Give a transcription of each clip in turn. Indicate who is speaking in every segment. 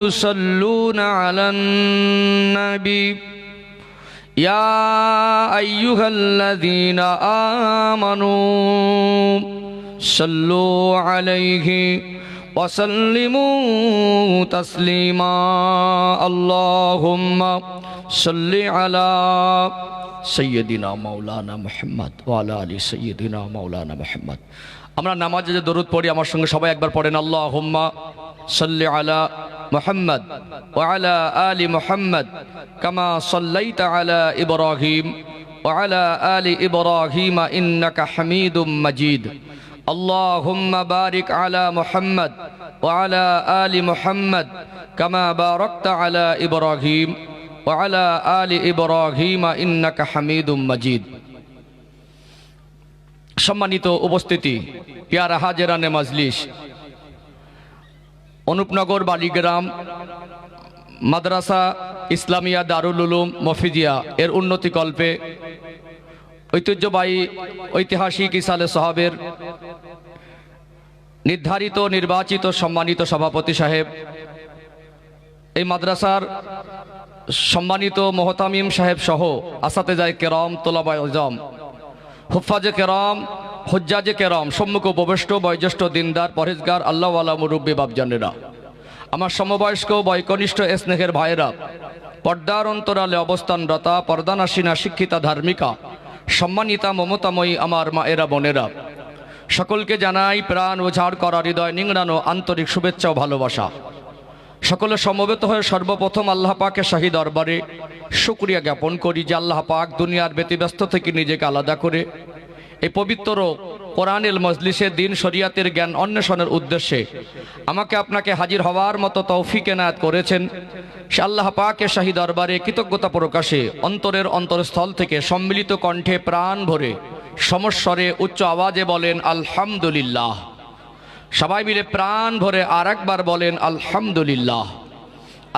Speaker 1: يصلون على النبي يا أيها الذين آمنوا صلوا عليه وسلموا تسليما اللهم صل على سيدنا مولانا محمد وعلى آل سيدنا مولانا محمد। আমরা নামাজে যে দরুদ পড়ি আমার সঙ্গে সবাই একবার পড়েন আল্লাহুম্মা সাল্লি আলা মুহাম্মদ ওয়া আলা আলি মুহাম্মদ কামা সাল্লাইতা আলা ইব্রাহিম ওয়া আলা আলি ইব্রাহিম ইন্নাকা হামিদুম মাজিদ। আল্লাহুম্মা বারিক আলা মুহাম্মদ ওয়া আলা আলি মুহাম্মদ কামা বারাকতা আলা ইব্রাহিম ওয়া আলা আলি ইব্রাহিম ইন্নাকা হামিদুম মাজিদ। সম্মানিত উপস্থিতি, ইয়ারা হাজেরানে মাজলিস, অনুপনগর বালিগ্রাম মাদ্রাসা ইসলামিয়া দারুল উলুম মফিজিয়া এর উন্নতি কল্পে ঐতিহ্যবাহী ঐতিহাসিক ইসালে সাহাবের নির্ধারিত নির্বাচিত সম্মানিত সভাপতি সাহেব, এই মাদ্রাসার সম্মানিত মোহতামিম সাহেব সহ আসাতেজায়ে কেরাম, তোলাবায়ে ইলজাম, হুফাজে কেরাম, হুজ্জাজে কেরাম, সম্মুখ উপবিষ্ট বয়োজ্যেষ্ঠ দিনদার পরহেজগার আল্লাহওয়ালা মুরব্বী বাপজানেরা, আমার সমবয়স্ক বয়কনিষ্ঠ স্নেহের ভাইয়েরা, পর্দার অন্তরালে অবস্থানরতা পর্দানাসীনা শিক্ষিতা ধার্মিকা সম্মানিতা মমতাময়ী আমার মায়েরা বোনেরা, সকলকে জানাই প্রাণ উজাড় করা হৃদয় নিংড়ানো আন্তরিক শুভেচ্ছা ও ভালোবাসা। সকলে সমবেত হয়ে সর্বপ্রথম আল্লাহ পাকের শাহী দরবারে শুকরিয়া জ্ঞাপন করি যে আল্লাহ পাক দুনিয়ার ব্যতিব্যস্ত থেকে নিজেকে আলাদা করে এই পবিত্র কোরআনুল মজলিসে দিন শরিয়াতের জ্ঞান অন্বেষণের উদ্দেশ্যে আমাকে আপনাকে হাজির হওয়ার মতো তৌফিক এনায়েত করেছেন। সে আল্লাহ পাকের শাহী দরবারে কৃতজ্ঞতা প্রকাশে অন্তরের অন্তরস্থল থেকে সম্মিলিত কণ্ঠে প্রাণ ভরে সমস্বরে উচ্চ আওয়াজে বলেন আলহামদুলিল্লাহ। সবাই মিলে প্রাণ ভরে আর একবার বলেন আলহামদুলিল্লাহ।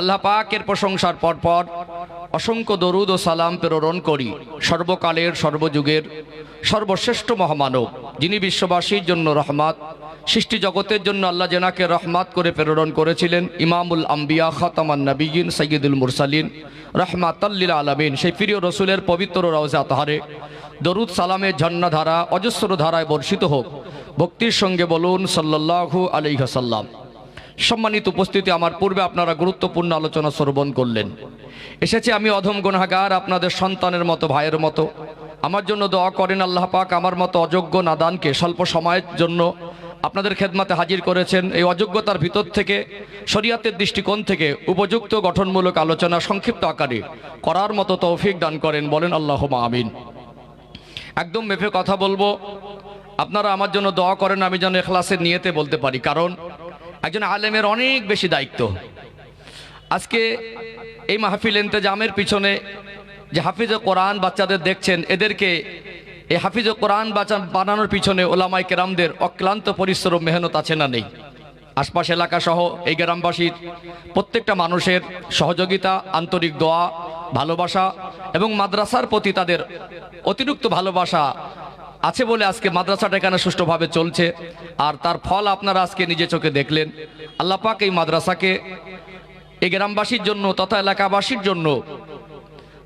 Speaker 1: আল্লাহ পাকের প্রশংসার পরপর অসংখ্য দরুদ ও সালাম প্রেরণ করি সর্বকালের সর্বযুগের সর্বশ্রেষ্ঠ মহামানব, যিনি বিশ্ববাসীর জন্য রহমাত, সৃষ্টি জগতের জন্য আল্লাহ জেনাকে রহমাত করে প্রেরণ করেছিলেন, ইমামুল আম্বিয়া খাতামান নবিয়িন সাইয়্যিদুল মুরসালিন রাহমাতাল লিল আলামিন। সেই প্রিয় রসুলের পবিত্র রওজা তাহারে দরুদ সালামের ঝর্ণাধারা অজস্র ধারায় বর্ষিত হোক। ভক্তির সঙ্গে বলুন সাল্লাল্লাহু আলাইহি ওয়াসাল্লাম। সম্মানিত উপস্থিতি, আমার পূর্বে আপনারা গুরুত্বপূর্ণ আলোচনা শ্রবণ করলেন। এসেছে আমি অধম গুনাহগার, আপনাদের সন্তানের মতো, ভাইয়ের মতো। আমার জন্য দোয়া করেন আল্লাহ পাক আমার মতো অযোগ্য নাদানকে স্বল্প সময়ের জন্য আপনাদের খেদমতে হাজির করেছেন। এই অযোগ্যতার ভিতর থেকে শরিয়াতের দৃষ্টিকোণ থেকে উপযুক্ত গঠনমূলক আলোচনা সংক্ষিপ্ত আকারে করার মতো তৌফিক দান করেন, বলেন আল্লাহুম্মা আমিন। একদম মেপে কথা বলবো, আপনারা আমার জন্য দোয়া করেন আমি যেন ইখলাসের নিয়তে বলতে পারি, কারণ একজন আলেমের অনেক বেশি দায়িত্ব। আজকে এই মাহফিল ইন্তেজামের পিছনে যে হাফিজে কোরআন বাচ্চাদের দেখছেন, এদেরকে এই হাফিজে কোরআন বানানোর পিছনে ওলামায়ে কেরামদের অক্লান্ত পরিশ্রম মেহনত আছে না নেই? আশপাশ এলাকা সহ এই গ্রামবাসীর প্রত্যেকটা মানুষের সহযোগিতা, আন্তরিক দোয়া, ভালোবাসা এবং মাদ্রাসার প্রতি তাদের অতিরিক্ত ভালোবাসা আছে বলে আজকে মাদ্রাসাটা এখানে সুষ্ঠুভাবে চলছে। আর তার ফল আপনারা আজকে নিজে চোখে দেখলেন। আল্লাহ পাক এই মাদ্রাসাকে এই গ্রামবাসীর জন্য তথা এলাকাবাসীর জন্য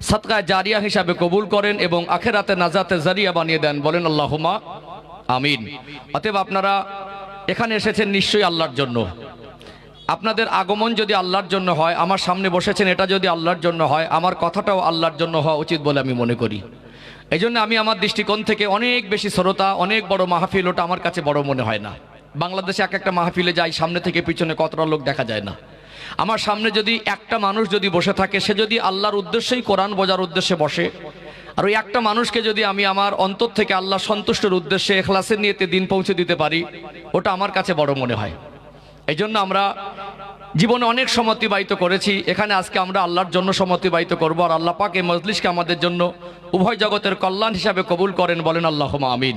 Speaker 1: সাদকায়ে জারিয়া হিসাবে কবুল করেন এবং আখিরাতে নাজাতের জারিয়া বানিয়ে দেন, বলেন আল্লাহুম্মা আমিন। অতএব আপনারা এখানে এসেছেন নিশ্চয়ই আল্লাহর জন্য। আপনাদের আগমন যদি আল্লাহর জন্য হয়, আমার সামনে বসেছেন এটা যদি আল্লাহর জন্য হয়, আমার কথাটাও আল্লাহর জন্য হওয়া উচিত বলে আমি মনে করি। এই জন্য আমি আমার দৃষ্টিকোণ থেকে অনেক বেশি শ্রোতা, অনেক বড় মাহফিল, ওটা আমার কাছে বড় মনে হয় না। বাংলাদেশে এক একটা মাহফিলে যাই, সামনে থেকে পিছনে কতটা লোক দেখা যায় না। আমার সামনে যদি একটা মানুষ যদি বসে থাকে, সে যদি আল্লাহর উদ্দেশ্যেই কোরআন বোঝার উদ্দেশ্যে বসে, আর ওই একটা মানুষকে যদি আমি আমার অন্তর থেকে আল্লাহ সন্তুষ্টের উদ্দেশ্যে ইখলাসের নিয়তে দিন পৌঁছে দিতে পারি, ওটা আমার কাছে বড় মনে হয়। এই জন্য আমরা জীবনে অনেক সময় অতিবাহিত করেছি, এখানে আজকে আমরা আল্লাহর জন্য সময় অতিবাহিত করবো। আর আল্লাহ পাক এই মজলিসকে আমাদের জন্য উভয় জগতের কল্যাণ হিসাবে কবুল করেন, বলেন আল্লাহুম্মা আমিন।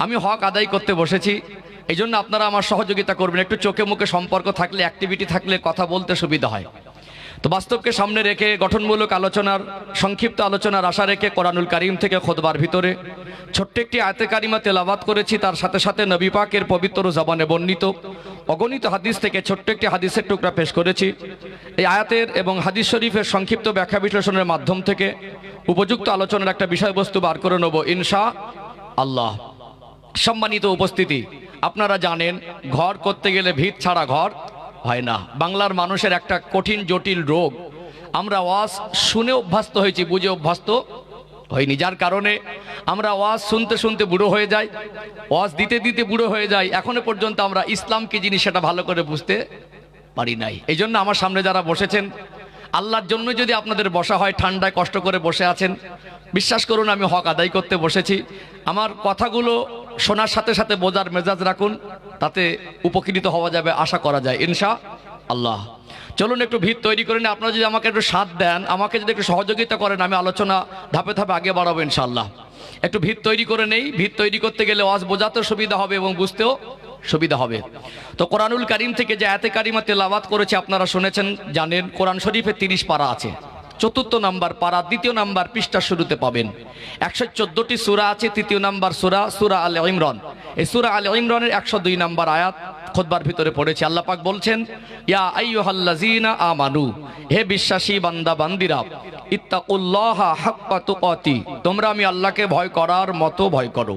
Speaker 1: আমি হক আদায় করতে বসেছি, এই জন্য আপনারা আমার সহযোগিতা করবেন। একটু চোখে মুখে সম্পর্ক থাকলে, অ্যাক্টিভিটি থাকলে কথা বলতে সুবিধা হয়। তো বাস্তবকে সামনে রেখে গঠনমূলক আলোচনার সংক্ষিপ্ত আলোচনার আশা রেখে কোরআনুল কারীম থেকে খুতবার ভিতরে ছোট্ট একটি আয়াতে কারিমা তেলাওয়াত করেছি। তার সাথে সাথে নবী পাকের পবিত্র জবানে বর্ণিত অগণিত হাদিস থেকে ছোট্ট একটি হাদিসের টুকরা পেশ করেছি। এই আয়াতের এবং হাদিস শরীফের সংক্ষিপ্ত ব্যাখ্যা বিশ্লেষণের মাধ্যম থেকে উপযুক্ত আলোচনার একটা বিষয়বস্তু বার করে নেব ইনশাআল্লাহ। সম্মানিত উপস্থিতি, আপনারা জানেন ঘর করতে গেলে ভিত ছাড়া ঘর হয় না। বাংলার মানুষের একটা কঠিন জটিল রোগ, আমরা ওয়াজ শুনে অভ্যস্ত হয়েছি, বুঝে অভ্যস্ত হয়নি, যার কারণে আমরা ওয়াজ শুনতে শুনতে বুড়ো হয়ে যাই, ওয়াজ দিতে দিতে বুড়ো হয়ে যাই। এখনো পর্যন্ত আমরা ইসলাম কি জিনিস সেটা ভালো করে বুঝতে পারি নাই। এই জন্য আমার সামনে যারা বসেছেন, আল্লাহর জন্য যদি আপনাদের বসা হয়, ঠান্ডায় কষ্ট করে বসে আছেন, বিশ্বাস করুন আমি হক আদায় করতে বসেছি। আমার কথাগুলো শোনার সাথে সাথে বোঝার মেজাজ রাখুন, তাতে উপকৃত হওয়া যাবে আশা করা যায় ইনশাআল্লাহ। চলুন একটু ভিত তৈরি করে নিন। আপনারা যদি আমাকে একটু সাথ দেন, আমাকে যদি একটু সহযোগিতা করেন, আমি আলোচনা ধাপে ধাপে আগে বাড়াবো ইনশাআল্লাহ। একটু ভিত তৈরি করে নেই। ভিত তৈরি করতে গেলে ওয়াজ বোঝাতেও সুবিধা হবে এবং বুঝতেও সুবিধা হবে। তো কোরআনুল কারীম থেকে যে আয়াতে কারিমা তেলাওয়াত করেছে আপনারা শুনেছেন, জানেন। কোরআন শরীফে 30 পারা আছে, ৪র্থ নাম্বার পারা ২য় নাম্বার পৃষ্ঠার শুরুতে পাবেন। ১১৪টি সূরা আছে। ৩য় নাম্বার সূরা আলে ইমরান। এই সূরা আলে ইমরানের ১০২ নাম্বার আয়াত খুতবার ভিতরে পড়েছে। আল্লাহ পাক বলছেন, ইয়া আইয়ুহাল্লাযীনা আমানু, হে বিশ্বাসী বান্দা বান্দিরা, ইত্তাকুল্লাহা হাক্কা তুকাতি, তোমরা আমি আল্লাহকে ভয় করার মতো ভয় করো।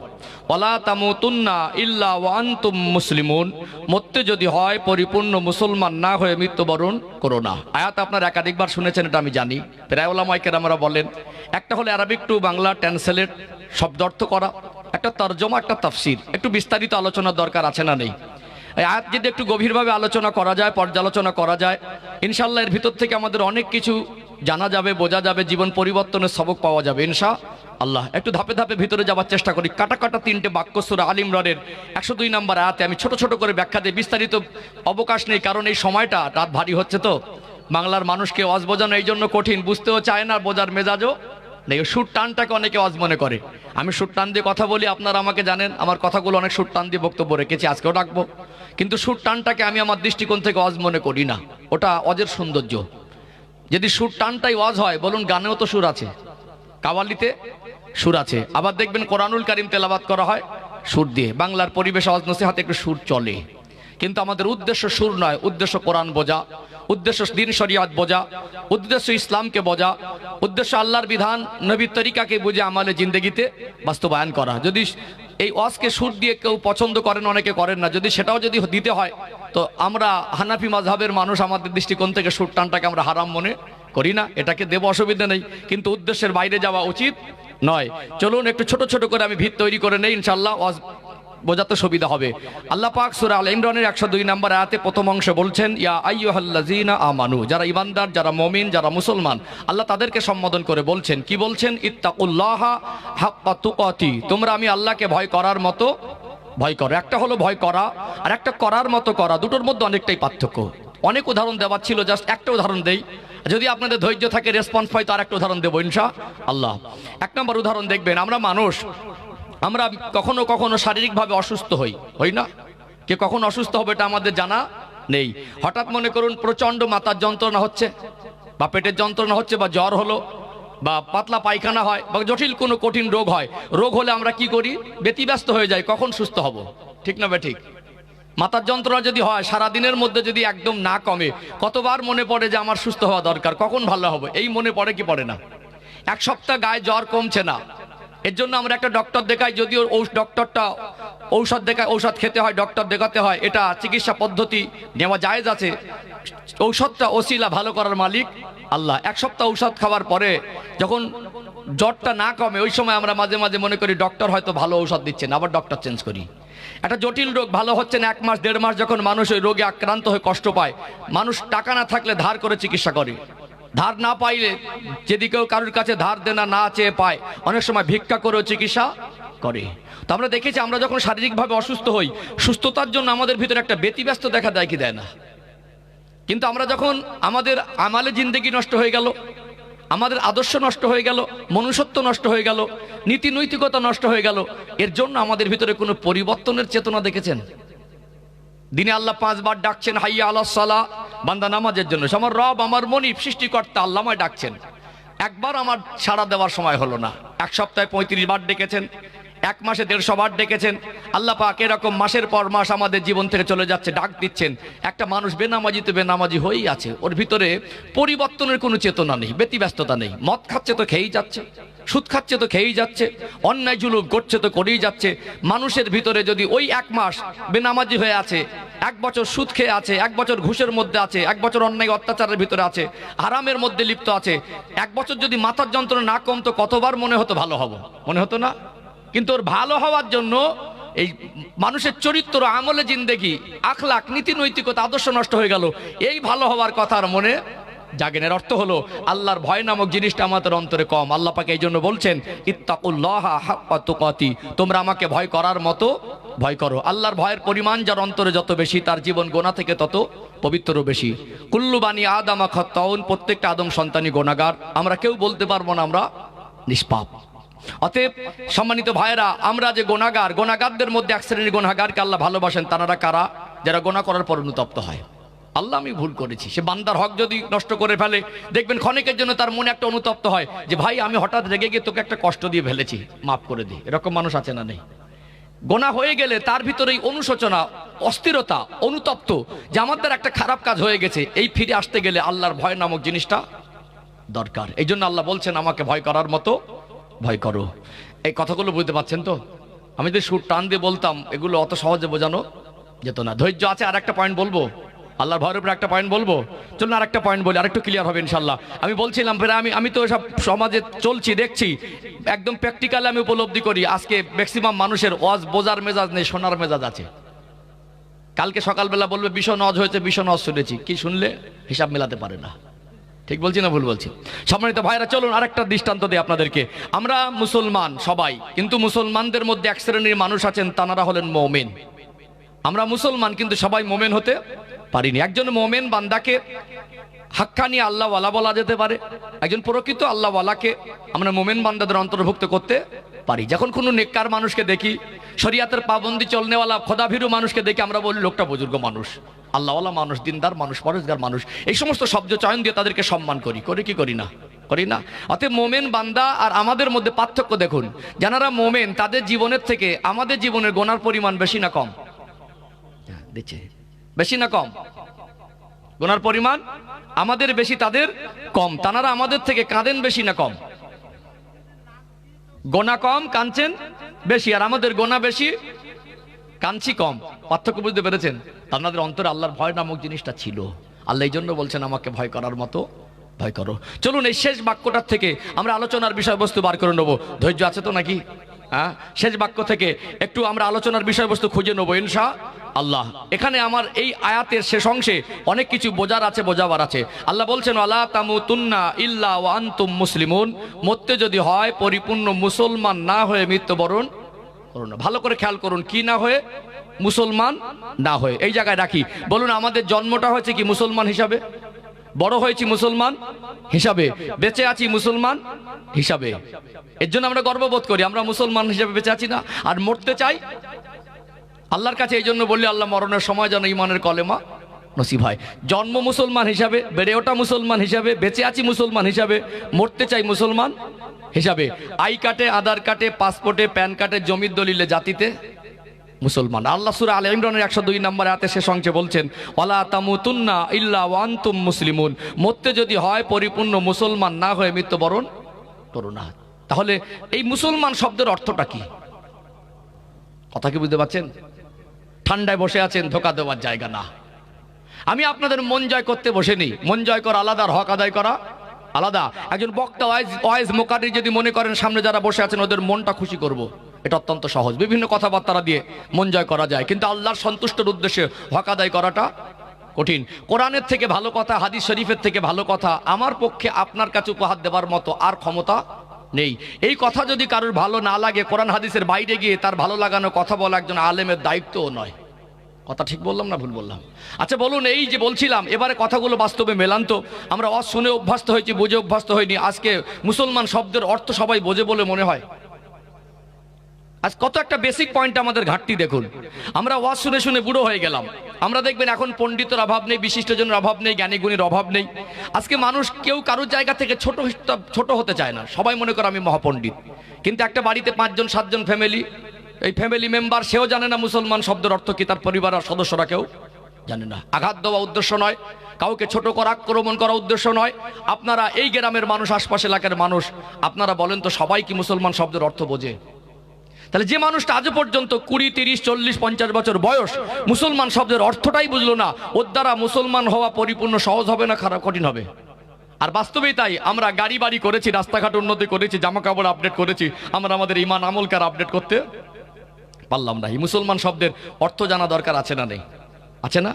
Speaker 1: ওয়ালা তামুতুন্না ইল্লা ওয়া আনতুম মুসলিমুন, মরতে যদি হয় পরিপূর্ণ মুসলমান না হয়ে মৃত্যুবরণ করো না। আয়াত আপনারা একাধিকবার শুনেছেন, এটা আমি জানি। প্রায় ওলামায়ে কেরামরা বলেন, একটা হলো আরবিক টু বাংলা ট্রান্সলেট, শব্দ অর্থ করা, একটা তরজমা, একটা তাফসীর। একটু বিস্তারিত আলোচনার দরকার আছে না নেই? এই আয়াত যদি একটু গভীরভাবে আলোচনা করা যায়, পর্যালোচনা করা যায়, ইনশাআল্লাহ এর ভিতর থেকে আমাদের অনেক কিছু জানা যাবে, বোঝা যাবে, জীবন পরিবর্তনের সবক পাওয়া যাবে ইনশাআল্লাহ। একটু ধাপে ধাপে ভিতরে যাওয়ার চেষ্টা করি। কাটা কাটা ৩টে বাক্য সূরা আল ইমরানের ১০২ নম্বর আয়াতে আমি ছোট ছোট করে ব্যাখ্যা দিই, বিস্তারিত অবকাশ নেই, কারণ এই সময়টা রাত ভারী হচ্ছে। তো বাংলার মানুষকে ওয়াজ বোঝানো এই জন্য কঠিন, বুঝতেও চায় না, বোঝার মেজাজও নেই। সুর টানটাকে অনেকে ওয়াজ মনে করে। আমি সুর টান দিয়ে কথা বলি, আপনারা আমাকে জানেন, আমার কথাগুলো অনেক সুর টান দিয়ে বক্তব্য রেখেছি, আজকেও রাখবো। কিন্তু সুর টানটাকে আমি আমার দৃষ্টিকোণ থেকে ওয়াজ মনে করি না, ওটা ওয়াজের সৌন্দর্য। যদি সুর টানটাই ওয়াজ হয়, বলুন গানেও তো সুর আছে, কাওয়ালিতে সুর আছে। আবার দেখবেন কোরআনুল কারীম তেলাওয়াত করা হয় সুর দিয়ে। বাংলার পরিবেশ ওয়াজ নসিহতে একটু সুর চলে, কিন্তু আমাদের উদ্দেশ্য সুর নয়, উদ্দেশ্য কোরআন বোঝা, উদ্দেশ্য দ্বীন শরিয়াত বোঝা, উদ্দেশ্য ইসলামকে বোঝা, উদ্দেশ্য আল্লাহর বিধান নবীর তরিকাকে বুঝে আমালে জিন্দেগিতে বাস্তবায়ন করা। যদি এই ওয়াজকে সুর দিয়ে কেউ পছন্দ করেন, অনেকে করেন না, যদি সেটাও যদি দিতে হয়, তো আমরা হানাফি মাযহাবের মানুষ, আমাদের দৃষ্টিকোণ থেকে সুর টানটাকে আমরা হারাম মনে করি না, এটাকে দেব, অসুবিধা নেই, কিন্তু উদ্দেশ্যের বাইরে যাওয়া উচিত নয়। চলুন একটু ছোট ছোট করে আমি ভিত তৈরি করে নেই, ইনশাআল্লাহ ওয়াজ বোঝাতে সুবিধা হবে। আল্লাহ পাক সূরা আল ইমরানের ১০২ নম্বর আয়াতে প্রথম অংশে বলছেন, ইয়া আইয়ুহাল্লাযীনা আমানু, যারা ঈমানদার, যারা মুমিন, যারা মুসলমান, আল্লাহ তাদেরকে সম্বোধন করে বলছেন, কি বলছেন? ইত্তাকুল্লাহা হাক্কা তুকাতি, তোমরা আমি আল্লাহকে ভয় করার মতো ভয় করো। একটা হলো ভয় করা, আর একটা করার মতো করা, দুটোর মধ্যে অনেকটাই পার্থক্য। অনেক উদাহরণ দেওয়ার ছিল, জাস্ট একটা উদাহরণ দেই, যদি আপনাদের ধৈর্য থাকে, রেসপন্স পাই, তো আর একটা উদাহরণ দেবো ইনশাআল্লাহ। ১ নম্বর উদাহরণ দেখবেন, আমরা মানুষ, আমরা কখনো কখনো শারীরিকভাবে অসুস্থ হই না? কে কখন অসুস্থ হবে এটা আমাদের জানা নেই। হঠাৎ মনে করুন প্রচণ্ড মাথার যন্ত্রণা হচ্ছে, বা পেটের যন্ত্রণা হচ্ছে, বা জ্বর হলো, বা পাতলা পায়খানা হয়, বা জটিল কোনো কঠিন রোগ হয়। রোগ হলে আমরা কি করি? ব্যতিব্যস্ত হয়ে যাই, কখন সুস্থ হব, ঠিক না বেঠিক? মাথার যন্ত্রণা যদি হয়, সারাদিনের মধ্যে যদি একদম না কমে, কতবার মনে পড়ে যে আমার সুস্থ হওয়া দরকার, কখন ভালো হবে, এই মনে পড়ে কি পড়ে না? ১ সপ্তাহ গায়ে জ্বর কমছে না, এর জন্য আমরা একটা ডক্টর দেখাই, যদিও ডক্টরটা ঔষধ দেখায়, ঔষধ খেতে হয়, ডক্টর দেখাতে হয়, এটা চিকিৎসা পদ্ধতি নেওয়া জায়েজ আছে। ঔষধটা ওসিলা, ভালো করার মালিক আল্লাহ। ১ সপ্তাহ ঔষধ খাওয়ার পরে যখন জ্বরটা না কমে, ওই সময় আমরা মাঝে মাঝে মনে করি ডক্টর হয়তো ভালো ঔষধ দিচ্ছেন, আবার ডক্টর চেঞ্জ করি। একটা জটিল রোগ ভালো হচ্ছে না, ১ মাস ১.৫ মাস যখন মানুষ ওই রোগে আক্রান্ত হয়ে কষ্ট পায়, মানুষ টাকা না থাকলে ধার করে চিকিৎসা করে, ধার না পাইলে, যদি কেউ কারোর কাছে ধার দেনা না চেয়ে পায়, অনেক সময় ভিক্ষা করেও চিকিৎসা করে। তো আমরা দেখেছি, আমরা যখন শারীরিকভাবে অসুস্থ হই, সুস্থতার জন্য আমাদের ভিতরে একটা ব্যতিব্যস্ত দেখা দেয় কি দেয় না? কিন্তু আমরা যখন আমাদের আমালে জিন্দেগি নষ্ট হয়ে গেল, আমাদের আদর্শ নষ্ট হয়ে গেল, মনুষ্যত্ব নষ্ট হয়ে গেল, নীতি নৈতিকতা নষ্ট হয়ে গেল, এর জন্য আমাদের ভিতরে কোনো পরিবর্তনের চেতনা দেখেছেন? দিনে আল্লাহ 5 বার ডাকছেন, হাইয়া আলাস সালাহ, বান্দা নামাজের জন্য, আমার রব আমার মনিব সৃষ্টিকর্তা আল্লাহ আমায় ডাকছেন। একবার আমার সাড়া দেওয়ার সময় হলো না, এক সপ্তাহে 35 বার ডেকেছেন, এক মাসে 150 বার ডেকেছেন। আল্লাহ পাক এরকম মাসের পর মাস আমাদের জীবন থেকে চলে যাচ্ছে, ডাক দিচ্ছেন। একটা মানুষ বেনামাজি তো বেনামাজি হয়েই আছে, ওর ভিতরে পরিবর্তনের কোনো চেতনা নেই, ব্যতিব্যস্ততা নেই। মদ খাচ্ছে তো খেয়েই যাচ্ছে, সুদ খাচ্ছে তো খেয়েই যাচ্ছে, অন্যায় জুলুম করছে তো করেই যাচ্ছে। মানুষের ভিতরে যদি ওই এক মাস বেনামাজি হয়ে আছে, 1 বছর সুদ খেয়ে আছে, 1 বছর ঘুষের মধ্যে আছে, 1 বছর অন্যায় অত্যাচারের ভিতরে আছে, হারামের মধ্যে লিপ্ত আছে, 1 বছর যদি মাথার যন্ত্রণা না কমতো কতবার মনে হতো ভালো হব, মনে হতো না? কিন্তু ওর ভালো হওয়ার জন্য এই মানুষের চরিত্র, আমলে জিন্দেগি, আখলাক, নীতি নৈতিকতা, আদর্শ নষ্ট হয়ে গেল। এই ভালো হওয়ার কথা আর মনে জাগেনের অর্থ হলো আল্লাহর ভয় নামক জিনিসটা আমাদের অন্তরে কম। আল্লাহ পাক এই জন্য বলছেন ইত্তাকুল্লাহা হাক্কা তুকাতি, তোমরা আমাকে ভয় করার মতো ভয় করো। আল্লাহর ভয়ের পরিমাণ যার অন্তরে যত বেশি, তার জীবন গোনা থেকে তত পবিত্র বেশি। কুল্লু বানি আদম খাত্তাউন, প্রত্যেকটা আদম সন্তানই গুনাহগার। আমরা কেউ বলতে পারবো না আমরা নিষ্পাপ। অতএব সম্মানিত ভাইয়েরা, আমরা যে গুনাহগার, গুনাহগারদের মধ্যে এক শ্রেণীর গুনাহগারকে আল্লাহ ভালোবাসেন। তারা কারা? যারা গুনাহ করার পর অনুতপ্ত হয়। আল্লাহ আমি ভুল করেছি, সে বান্দার হক যদি নষ্ট করে ফেলে, দেখবেন ক্ষণিকের জন্য তার মনে একটা অনুতপ্ত হয় যে ভাই আমি হঠাৎ রেগে গিয়ে তোকে একটা কষ্ট দিয়ে ফেলেছি, মাফ করে দিই। এরকম মানুষ আছে না নেই? গোনা হয়ে গেলে তার ভিতরে অনুশোচনা, অস্থিরতা, অনুতপ্ত যে আমাদের একটা খারাপ কাজ হয়ে গেছে, এই ফিরে আসতে গেলে আল্লাহর ভয় নামক জিনিসটা দরকার। এই জন্য আল্লাহ বলছেন আমাকে ভয় করার মতো ভয় করো। এই কথাগুলো বুঝতে পারছেন তো? আমি যদি সুর টান দিয়ে বলতাম এগুলো অত সহজে বোঝানো যেত না। ধৈর্য আছে, আর একটা পয়েন্ট বলবো, আল্লাহর ভয়ের উপরে একটা পয়েন্ট বলবো। চলুন আর একটা পয়েন্ট বলি, আরেকটু ক্লিয়ার হবে ইনশাল্লাহ। আমি বলছিলাম আমি তো সব সমাজে চলছি, দেখছি, একদম প্র্যাকটিক্যালি আমি উপলব্ধি করি আজকে ম্যাক্সিমাম মানুষের ওয়াজ বোঝার মেজাজ নেই, শোনার মেজাজ আছে। কালকে সকালবেলা বলবে ভীষণ ওয়াজ হয়েছে, ভীষণ ওয়াজ শুনেছি, কি শুনলে হিসাব মেলাতে পারে না। ঠিক বলছি না ভুল বলছি? সম্মানিত ভাইরা, চলুন আরেকটা দৃষ্টান্ত দিই আপনাদেরকে। আমরা মুসলমান সবাই, কিন্তু মুসলমানদের মধ্যে এক শ্রেণীর মানুষ আছেন, তানারা হলেন মুমিন। আমরা মুসলমান কিন্তু সবাই মুমিন হতে পারিনি। একজন মুমিন বান্দাকে হাক্কানি আল্লাহওয়ালা বলা যেতে পারে, একজন প্রকৃত আল্লাহওয়ালাকে আমরা মুমিন বান্দাদের অন্তর্ভুক্ত করতে পারি। যখন কোনো নেককার মানুষকে দেখি, শরিয়াতের পাবন্দি চলনেওয়ালা খোদাভীরু মানুষকে দেখি, আমরা বলি লোকটা বুজুর্গ মানুষ, আল্লাহওয়ালা মানুষ, দিনদার মানুষ, পরেশগার মানুষ। এই সমস্ত শব্দ চয়ন দিয়ে তাদেরকে সম্মান করি, কি করি না? করি না? অতএব মোমেন বান্দা আর আমাদের মধ্যে পার্থক্য দেখুন। যারা মোমেন তাদের জীবনের থেকে আমাদের জীবনের গোনার পরিমাণ বেশি না কম? দিচ্ছে বেশি না কম? গোনার পরিমাণ আমাদের বেশি, তাদের কম। তারা আমাদের থেকে কাঁদেন বেশি না কম? গোনা কম, কাঁদছেন বেশি, আর আমাদের গোনা বেশি, কাঁদছি কম। পার্থক্য বুঝতে পেরেছেন? আপনাদের অন্তরে আল্লাহর ভয় নামক জিনিসটা ছিল। আল্লাহ এই জন্য বলছেন আমাকে ভয় করার মতো ভয় করো। চলুন এই শেষ বাক্যটার থেকে আমরা আলোচনার বিষয়বস্তু বার করে নেবো। ধৈর্য আছে তো নাকি? হ্যাঁ, শেষ বাক্য থেকে একটু আমরা আলোচনার বিষয়বস্তু খুঁজে নেবো ইনশাআল্লাহ। এখানে আমার এই আয়াতের শেষ অংশে অনেক কিছু বোঝার আছে, বোঝাবার আছে। আল্লাহ বলছেন ওয়ালা তামুতুন্না ইল্লা ওয়া আনতুম মুসলিমুন, মরতে যদি হয় পরিপূর্ণ মুসলমান না হয়ে মৃত্যুবরণ করুন না। ভালো করে খেয়াল করুন, কি না হয়ে? মুসলমান না হয়ে। এই জায়গায় রাখি, বলুন আমাদের জন্মটা হয়েছে কি মুসলমান হিসাবে, বড় হয়েছি মুসলমান হিসাবে, বেঁচে আছি মুসলমান হিসাবে। এর জন্য আমরা গর্ববোধ করি আমরা মুসলমান হিসাবে বেঁচে আছি না, আর মরতে চাই আল্লাহর কাছে। এই জন্য বললি আল্লাহ মরণের সময় যেন ইমানের কলেমা নসিব হয়। জন্ম মুসলমান হিসাবে, বেড়ে ওঠা মুসলমান হিসাবে, বেঁচে আছি মুসলমান হিসাবে, মরতে চাই মুসলমান হিসাবে। আই কার্ডে, আধার কার্ডে, পাসপোর্টে, প্যান কার্ডে, জমির দলিলে, জাতিতে মুসলমান। আল্লাহ সূরা আলে ইমরানের 102 নম্বর আয়াতে শেষ অংশে বলছেন ওয়ালা তামুতুন্না ইল্লা ওয়া আনতুম মুসলিমুন, মরতে যদি হয় পরিপূর্ণ মুসলমান না হয়ে মৃত্যুবরণ করো না। তাহলে এই মুসলমান শব্দের অর্থটা কি? কথা কি বুঝতে পারছেন? ঠান্ডায় বসে আছেন, ধোকা দেওয়ার জায়গা না। আমি আপনাদের মন জয় করতে বসেনি। মন জয় করা আলাদা, আর হক আদায় করা আলাদা। একজন বক্তা ওয়াইজ মুকাররির যদি মনে করেন সামনে যারা বসে আছেন ওদের মনটা খুশি করব, এটা অত্যন্ত সহজ। বিভিন্ন কথাবার্তা দিয়ে মন জয় করা যায়, কিন্তু আল্লাহর সন্তুষ্টের উদ্দেশ্যে হক আদায় করাটা কঠিন। কোরআনের থেকে ভালো কথা, হাদিস শরীফের থেকে ভালো কথা আমার পক্ষে আপনার কাছে উপহার দেওয়ার মতো আর ক্ষমতা নেই। এই কথা যদি কারোর ভালো না লাগে, কোরআন হাদিসের বাইরে গিয়ে তার ভালো লাগানো কথা বলা একজন আলেমের দায়িত্বও নয়। কথা ঠিক বললাম না ভুল বললাম? আচ্ছা বলুন, এই যে বলছিলাম এবারে কথাগুলো বাস্তবে মেলান তো। আমরা শুনে অভ্যস্ত হয়েছি, বুঝে অভ্যস্ত হয়নি। আজকে মুসলমান শব্দের অর্থ সবাই বোঝে বলে মনে হয়? আজ কত একটা বেসিক পয়েন্ট আমাদের ঘাটতি দেখুন। আমরা ওয়াজ শুনে শুনে বুড়ো হয়ে গেলাম। আমরা দেখবেন এখন পণ্ডিতের অভাব নেই, বিশিষ্টজনের অভাব নেই, জ্ঞানীগুণীর অভাব নেই। আজকে মানুষ কেউ কারোর জায়গা থেকে ছোট হতে চায় না। সবাই মনে করে আমি মহাপণ্ডিত। কিন্তু একটা বাড়িতে 5 জন 7 জন ফ্যামিলি, এই ফ্যামিলি মেম্বার সেও জানে না মুসলমান শব্দের অর্থ কি, তার পরিবার আর সদস্যরা কেউ জানে না। আঘাত দেওয়া উদ্দেশ্য নয়, কাউকে ছোট করা আক্রমণ করা উদ্দেশ্য নয়। আপনারা এই গ্রামের মানুষ, আশপাশ এলাকার মানুষ, আপনারা বলেন তো সবাই কি মুসলমান শব্দের অর্থ বোঝে? তাহলে যে মানুষটা আজ পর্যন্ত 20, 30, 40, 50 বছর বয়স মুসলমান শব্দের অর্থটাই বুঝলো না, ওর দ্বারা মুসলমান হওয়া পরিপূর্ণ সহজ হবে না খারাপ কঠিন হবে? আর বাস্তবেই তাই। আমরা গাড়ি বাড়ি করেছি, রাস্তাঘাট উন্নতি করেছি, জামা কাপড় আপডেট করেছি, আমরা আমাদের ইমান আমলকার আপডেট করতে পারলাম না। এই মুসলমান শব্দের অর্থ জানা দরকার আছে না নেই? আছে না?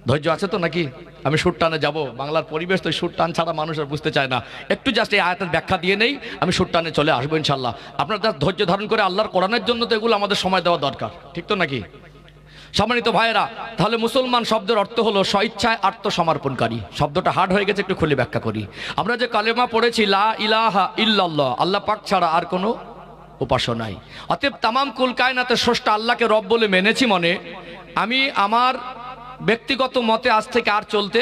Speaker 1: ধৈর্য আছে তো নাকি? আমি সুর টানে যাবো। বাংলার পরিবেশ তো সুর টান ছাড়া মানুষ আর বুঝতে চায় না। একটু জাস্ট এই আয়াতের ব্যাখ্যা দিয়ে নেই, আমি সুর টানে চলে আসবো ইনশাল্লাহ। আপনার ধৈর্য ধারণ করে আল্লাহর কোরআনের জন্য তো এগুলো আমাদের সময় দেওয়া দরকার, ঠিক তো নাকি? সম্মানিত ভাইয়েরা, তাহলে মুসলমান শব্দের অর্থ হলো স্বইচ্ছায় আত্মসমর্পণকারী। শব্দটা হার্ড হয়ে গেছে, একটু খুলে ব্যাখ্যা করি। আমরা যে কালেমা পড়েছি লা ইলাহা ইল্লাল্লাহ, আল্লাহ পাক ছাড়া আর কোনো উপাস্য নাই। অতএব তামাম কুল কায়নাতের স্রষ্টা আল্লাহকে রব বলে মেনেছি মনে, আমি আমার ব্যক্তিগত মতে আজ থেকে আর চলতে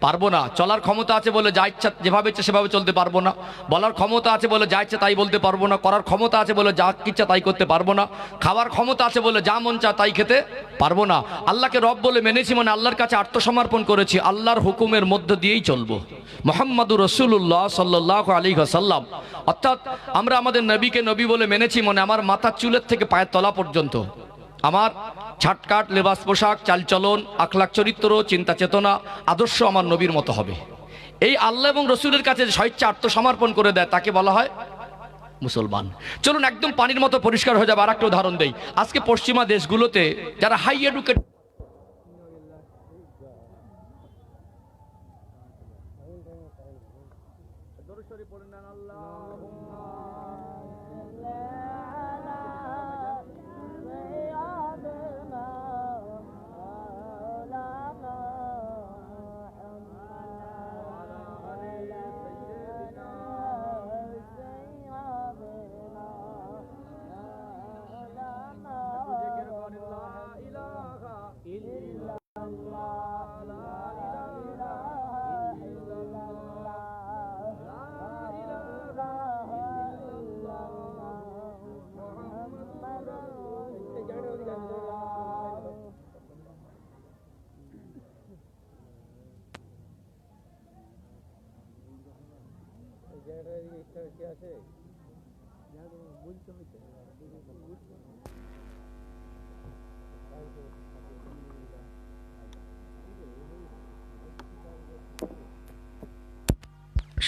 Speaker 1: পারবো না। চলার ক্ষমতা আছে বলে যা ইচ্ছা যেভাবে ইচ্ছা সেভাবে চলতে পারবো না। বলার ক্ষমতা আছে বলে যা ইচ্ছা তাই বলতে পারবো না। করার ক্ষমতা আছে বলে যা ইচ্ছা তাই করতে পারবো না। খাওয়ার ক্ষমতা আছে বলে যা মন চা তাই খেতে পারবো না। আল্লাহকে রব বলে মেনেছি মানে আল্লাহর কাছে আত্মসমর্পণ করেছি, আল্লাহর হুকুমের মধ্য দিয়েই চলবো। মুহাম্মাদুর রাসূলুল্লাহ সাল্লাল্লাহু আলাইহি ওয়াসাল্লাম, অর্থাৎ আমরা আমাদের নবীকে নবী বলে মেনেছি মানে আমার মাথার চুলের থেকে পায়ের তলা পর্যন্ত আমার ছাটকাট লেবাস পোশাক চালচলন আখলাক চরিত্র চিন্তা চেতনা আদর্শ আমার নবীর মতো হবে। এই আল্লাহ এবং রসুলের কাছে স্বেচ্ছা আত্মসমর্পণ করে দেয় তাকে বলা হয় মুসলমান। চলুন একদম পানির মতো পরিষ্কার হয়ে যাবে। আর একটা উদাহরণ দেই। আজকে পশ্চিমা দেশগুলোতে যারা হাই এডুকেট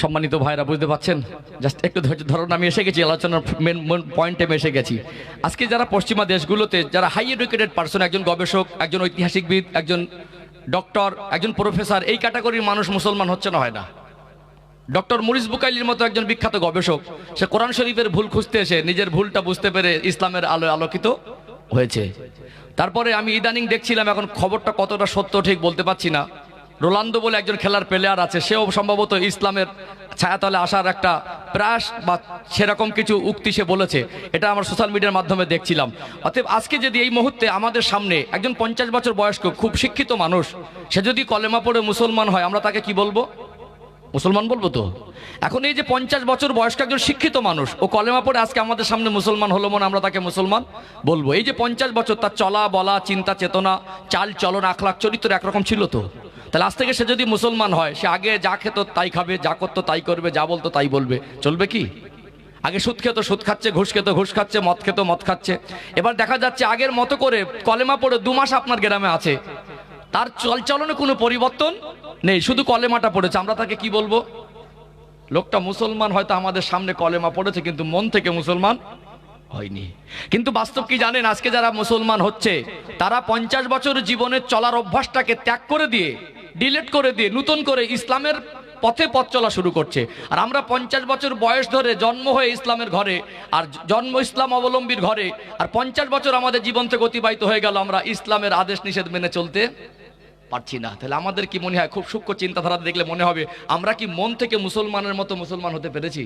Speaker 1: সম্মানিত ভাইরা বুঝতে পাচ্ছেন? জাস্ট একটু ধৈর্য ধরুন, আমি এসে গেছি আলোচনার মেন পয়েন্টে এসে গেছি। আজকে যারা পশ্চিমা দেশগুলোতে যারা হাই এডুকেটেড পার্সন, একজন গবেষক, একজন ঐতিহাসিকবিদ, একজন ডক্টর, একজন প্রফেসর, এই ক্যাটাগরির মানুষ মুসলমান হচ্ছে না, হয় না। ডক্টর মরিস বুকাইলির মতো একজন বিখ্যাত গবেষক, সে কোরআন শরীফের ভুল খুঁজতে এসে নিজের ভুলটা বুঝতে পেরে ইসলামের আলোয় আলোকিত হয়েছে। তারপরে আমি ইদানিং দেখছিলাম, এখন খবরটা কতটা সত্য ঠিক বলতে পারছি না, রোনালদো বলে একজন খেলার প্লেয়ার আছে, সেও সম্ভবত ইসলামের ছায়াতলে আসার একটা প্রয়াস বা সেরকম কিছু উক্তি সে বলেছে। এটা আমার সোশ্যাল মিডিয়ার মাধ্যমে দেখছিলাম। অতএব আজকে যদি এই মুহূর্তে আমাদের সামনে একজন 50 বছর বয়স্ক খুব শিক্ষিত মানুষ, সে যদি কলেমা পড়ে মুসলমান হয়, আমরা তাকে কি বলবো? মুসলমান বলবো তো? এখন এই যে 50 বছর বয়স্ক একজন শিক্ষিত মানুষ, ও কলেমা পড়ে আজকে আমাদের সামনে মুসলমান হলো মনে, আমরা তাকে মুসলমান বলবো। এই যে 50 বছর তার চলা বলা চিন্তা চেতনা চাল চলন আখলাক চরিত্র একরকম ছিল তো, তাহলে আজ থেকে সে যদি মুসলমান হয়, সে আগে যা খেত তাই খাবে, যা করতো তাই করবে, যা বলতো তাই বলবে, চলবে কি? আগে সুদ খেত সুদ খাচ্ছে, ঘুষ খেত ঘুষ খাচ্ছে, মদ খেত মদ খাচ্ছে। এবার দেখা যাচ্ছে আগের মতো করে কলেমা পড়ে 2 মাস আপনার গ্রামে আছে, তার চলচলনে কোনো পরিবর্তন নেই, শুধু কলেমাটা পড়েছে, আমরা তাকে কি বলবো? লোকটা মুসলমান হয়তো আমাদের সামনে কলেমা পড়েছে কিন্তু মন থেকে মুসলমান হয়নি। কিন্তু বাস্তব কি জানেন? আজকে যারা মুসলমান হচ্ছে তারা 50 বছর জীবনের চলার অভ্যাসটাকে ত্যাগ করে দিয়ে, ডিলিট করে দিয়ে নতুন করে ইসলামের পথে পথ চলা শুরু করছে। আর আমরা 50 বছর বয়স ধরে জন্ম হয়ে ইসলামের ঘরে, আর জন্ম ইসলাম অবলম্বীর ঘরে, আর 50 বছর আমাদের জীবন থেকে অতিবাহিত হয়ে গেল, আমরা ইসলামের আদেশ নিষেধ মেনে চলতে পারছি না। তাহলে আমাদের কি মনে হয়, খুব সূক্ষ্ম চিন্তাধারা দেখলে মনে হবে আমরা কি মন থেকে মুসলমানের মতো মুসলমান হতে পেরেছি?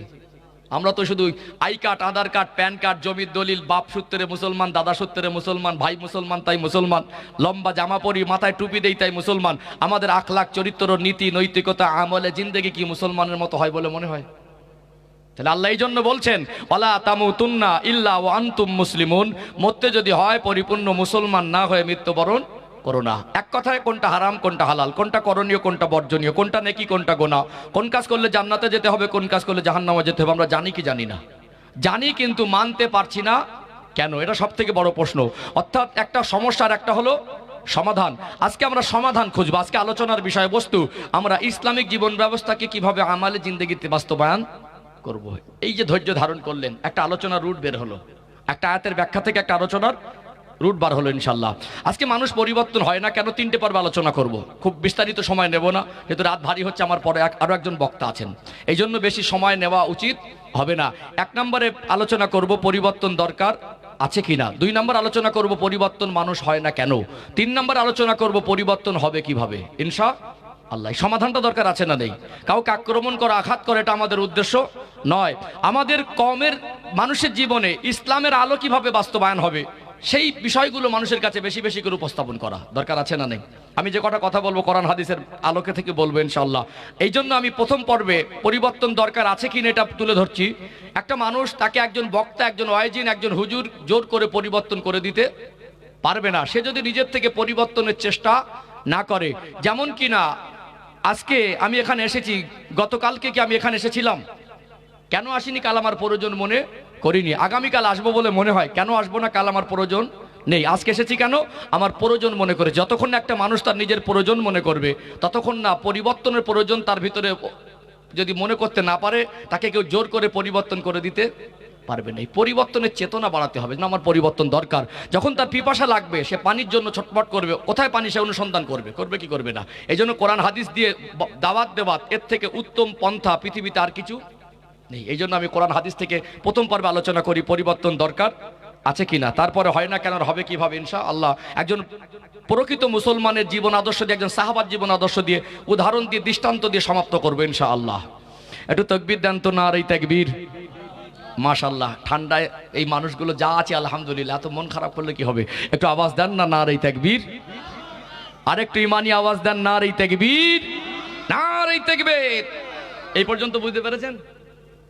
Speaker 1: আমরা তো শুধু I card, Aadhaar card, pan card, জমির দলিল, বাপ সূত্রে মুসলমান, দাদা সূত্রে মুসলমান, ভাই মুসলমান তাই মুসলমান, লম্বা জামা পরি, মাথায় টুপি দেই তাই মুসলমান। আমাদের আখলাক, চরিত্র, নীতি, নৈতিকতা, আমলে, জিন্দেগি কি মুসলমানের মতো হয় বলে মনে হয়? তাহলে আল্লাহ এই জন্য বলছেন ওয়ালা তামুতুন্না ইল্লা ওয়া আনতুম মুসলিমুন, মরতে যদি হয় পরিপূর্ণ মুসলমান না হয়ে মৃত্যুবরণ করো না। এক কথায় কোনটা হারাম কোনটা হালাল, কোনটা করণীয় কোনটা বর্জনীয়, কোনটা নেকি কোনটা গোনা, কোন কাজ করলে জান্নাতে যেতে হবে কোন কাজ করলে জাহান্নামে যেতে হবে আমরা জানি কি জানি না? জানি, কিন্তু মানতে পারছি না কেন? এটা সব থেকে বড় প্রশ্ন। অর্থাৎ একটা সমস্যার একটা হলো সমাধান। আজকে আমরা সমাধান খুঁজবো। আজকে আলোচনার বিষয়বস্তু আমরা ইসলামিক জীবন ব্যবস্থাকে কিভাবে আমালে জিন্দেগিতে বাস্তবায়ন করব। এই যে ধৈর্য ধারণ করলেন, একটা আলোচনার রুট বের হলো, একটা আয়াতের ব্যাখ্যা থেকে একটা আলোচনার রুট বার হলো ইনশাল্লাহ। আজকে মানুষ পরিবর্তন হয় না কেন, তিনটে পর্বে আলোচনা করব। খুব বিস্তারিত সময় নেব না, যেহেতু রাত ভারী হচ্ছে, আমার পরে আরো একজন বক্তা আছেন, এই জন্য বেশি সময় নেওয়া উচিত হবে না। এক নম্বরে আলোচনা করব পরিবর্তন দরকার আছে কিনা, 2 নম্বর আলোচনা করব পরিবর্তন মানুষ হয় না কেন, 3 নম্বর আলোচনা করব পরিবর্তন হবে কিভাবে ইনশাআল্লাহ। সমাধানটা দরকার আছে না নেই? কাউকে আক্রমণ করা, আঘাত করা এটা আমাদের উদ্দেশ্য নয়। আমাদের কওমের মানুষের জীবনে ইসলামের আলো কিভাবে বাস্তবায়ন হবে সেই বিষয়গুলো মানুষের কাছে বেশি বেশি করে উপস্থাপন করা দরকার আছে না নেই? আমি যে কটা কথা বলবো কোরআন হাদিসের আলোকে থেকে বলবো ইনশাআল্লাহ। এই জন্য আমি প্রথম পর্বে পরিবর্তন দরকার আছে কিনা এটা তুলে ধরছি। একটা মানুষ, তাকে একজন বক্তা, একজন ওয়াইজিন, একজন হুজুর জোর করে পরিবর্তন করে দিতে পারবে না, সে যদি নিজের থেকে পরিবর্তনের চেষ্টা না করে। যেমন কিনা আজকে আমি এখানে এসেছি, গতকালকে কি আমি এখানে এসেছিলাম? কেন আসিনি? কাল আমার প্রয়োজন মনে করিনি। আগামীকাল আসবো বলে মনে হয়, কেন আসবো না? কাল আমার প্রয়োজন নেই। আজকে এসেছি কেন? আমার প্রয়োজন মনে করে। যতক্ষণ না একটা মানুষ তার নিজের প্রয়োজন মনে করবে, ততক্ষণ না পরিবর্তনের প্রয়োজন তার ভিতরে যদি মনে করতে না পারে, তাকে কেউ জোর করে পরিবর্তন করে দিতে পারবে না। এই পরিবর্তনের চেতনা বাড়াতে হবে, না আমার পরিবর্তন দরকার। যখন তার পিপাসা লাগবে, সে পানির জন্য ছটফট করবে, কোথায় পানি সে অনুসন্ধান করবে, করবে কি করবে না? এই জন্য কোরআন হাদিস দিয়ে দাওয়াত দেওয়াত, এর থেকে উত্তম পন্থা পৃথিবীতে আর কিছু নেই। এই জন্য আমি কোরআন হাদিস থেকে প্রথম পর্বে আলোচনা করি পরিবর্তন দরকার আছে কিনা, তারপরে হয় না কেন, হবে কিভাবে ইনশাআল্লাহ। একজন প্রকৃত মুসলমানের জীবন আদর্শ দিয়ে, একজন সাহাবার জীবন আদর্শ দিয়ে, উদাহরণ দিয়ে, দৃষ্টান্ত দিয়ে সমাপ্ত করবো ইনশাআল্লাহ। একটু তাকবীর দেন তো, না এই তাকবীর। মাশাআল্লাহ, ঠান্ডায় এই মানুষগুলো যা আছে আলহামদুলিল্লাহ, এত মন খারাপ করলে কি হবে? একটু আওয়াজ দেন না, না এই তাকবীর। আরেকটু ইমানি আওয়াজ দেন, না এই তাকবীর, না এই তাকবীর। এই পর্যন্ত বুঝতে পেরেছেন?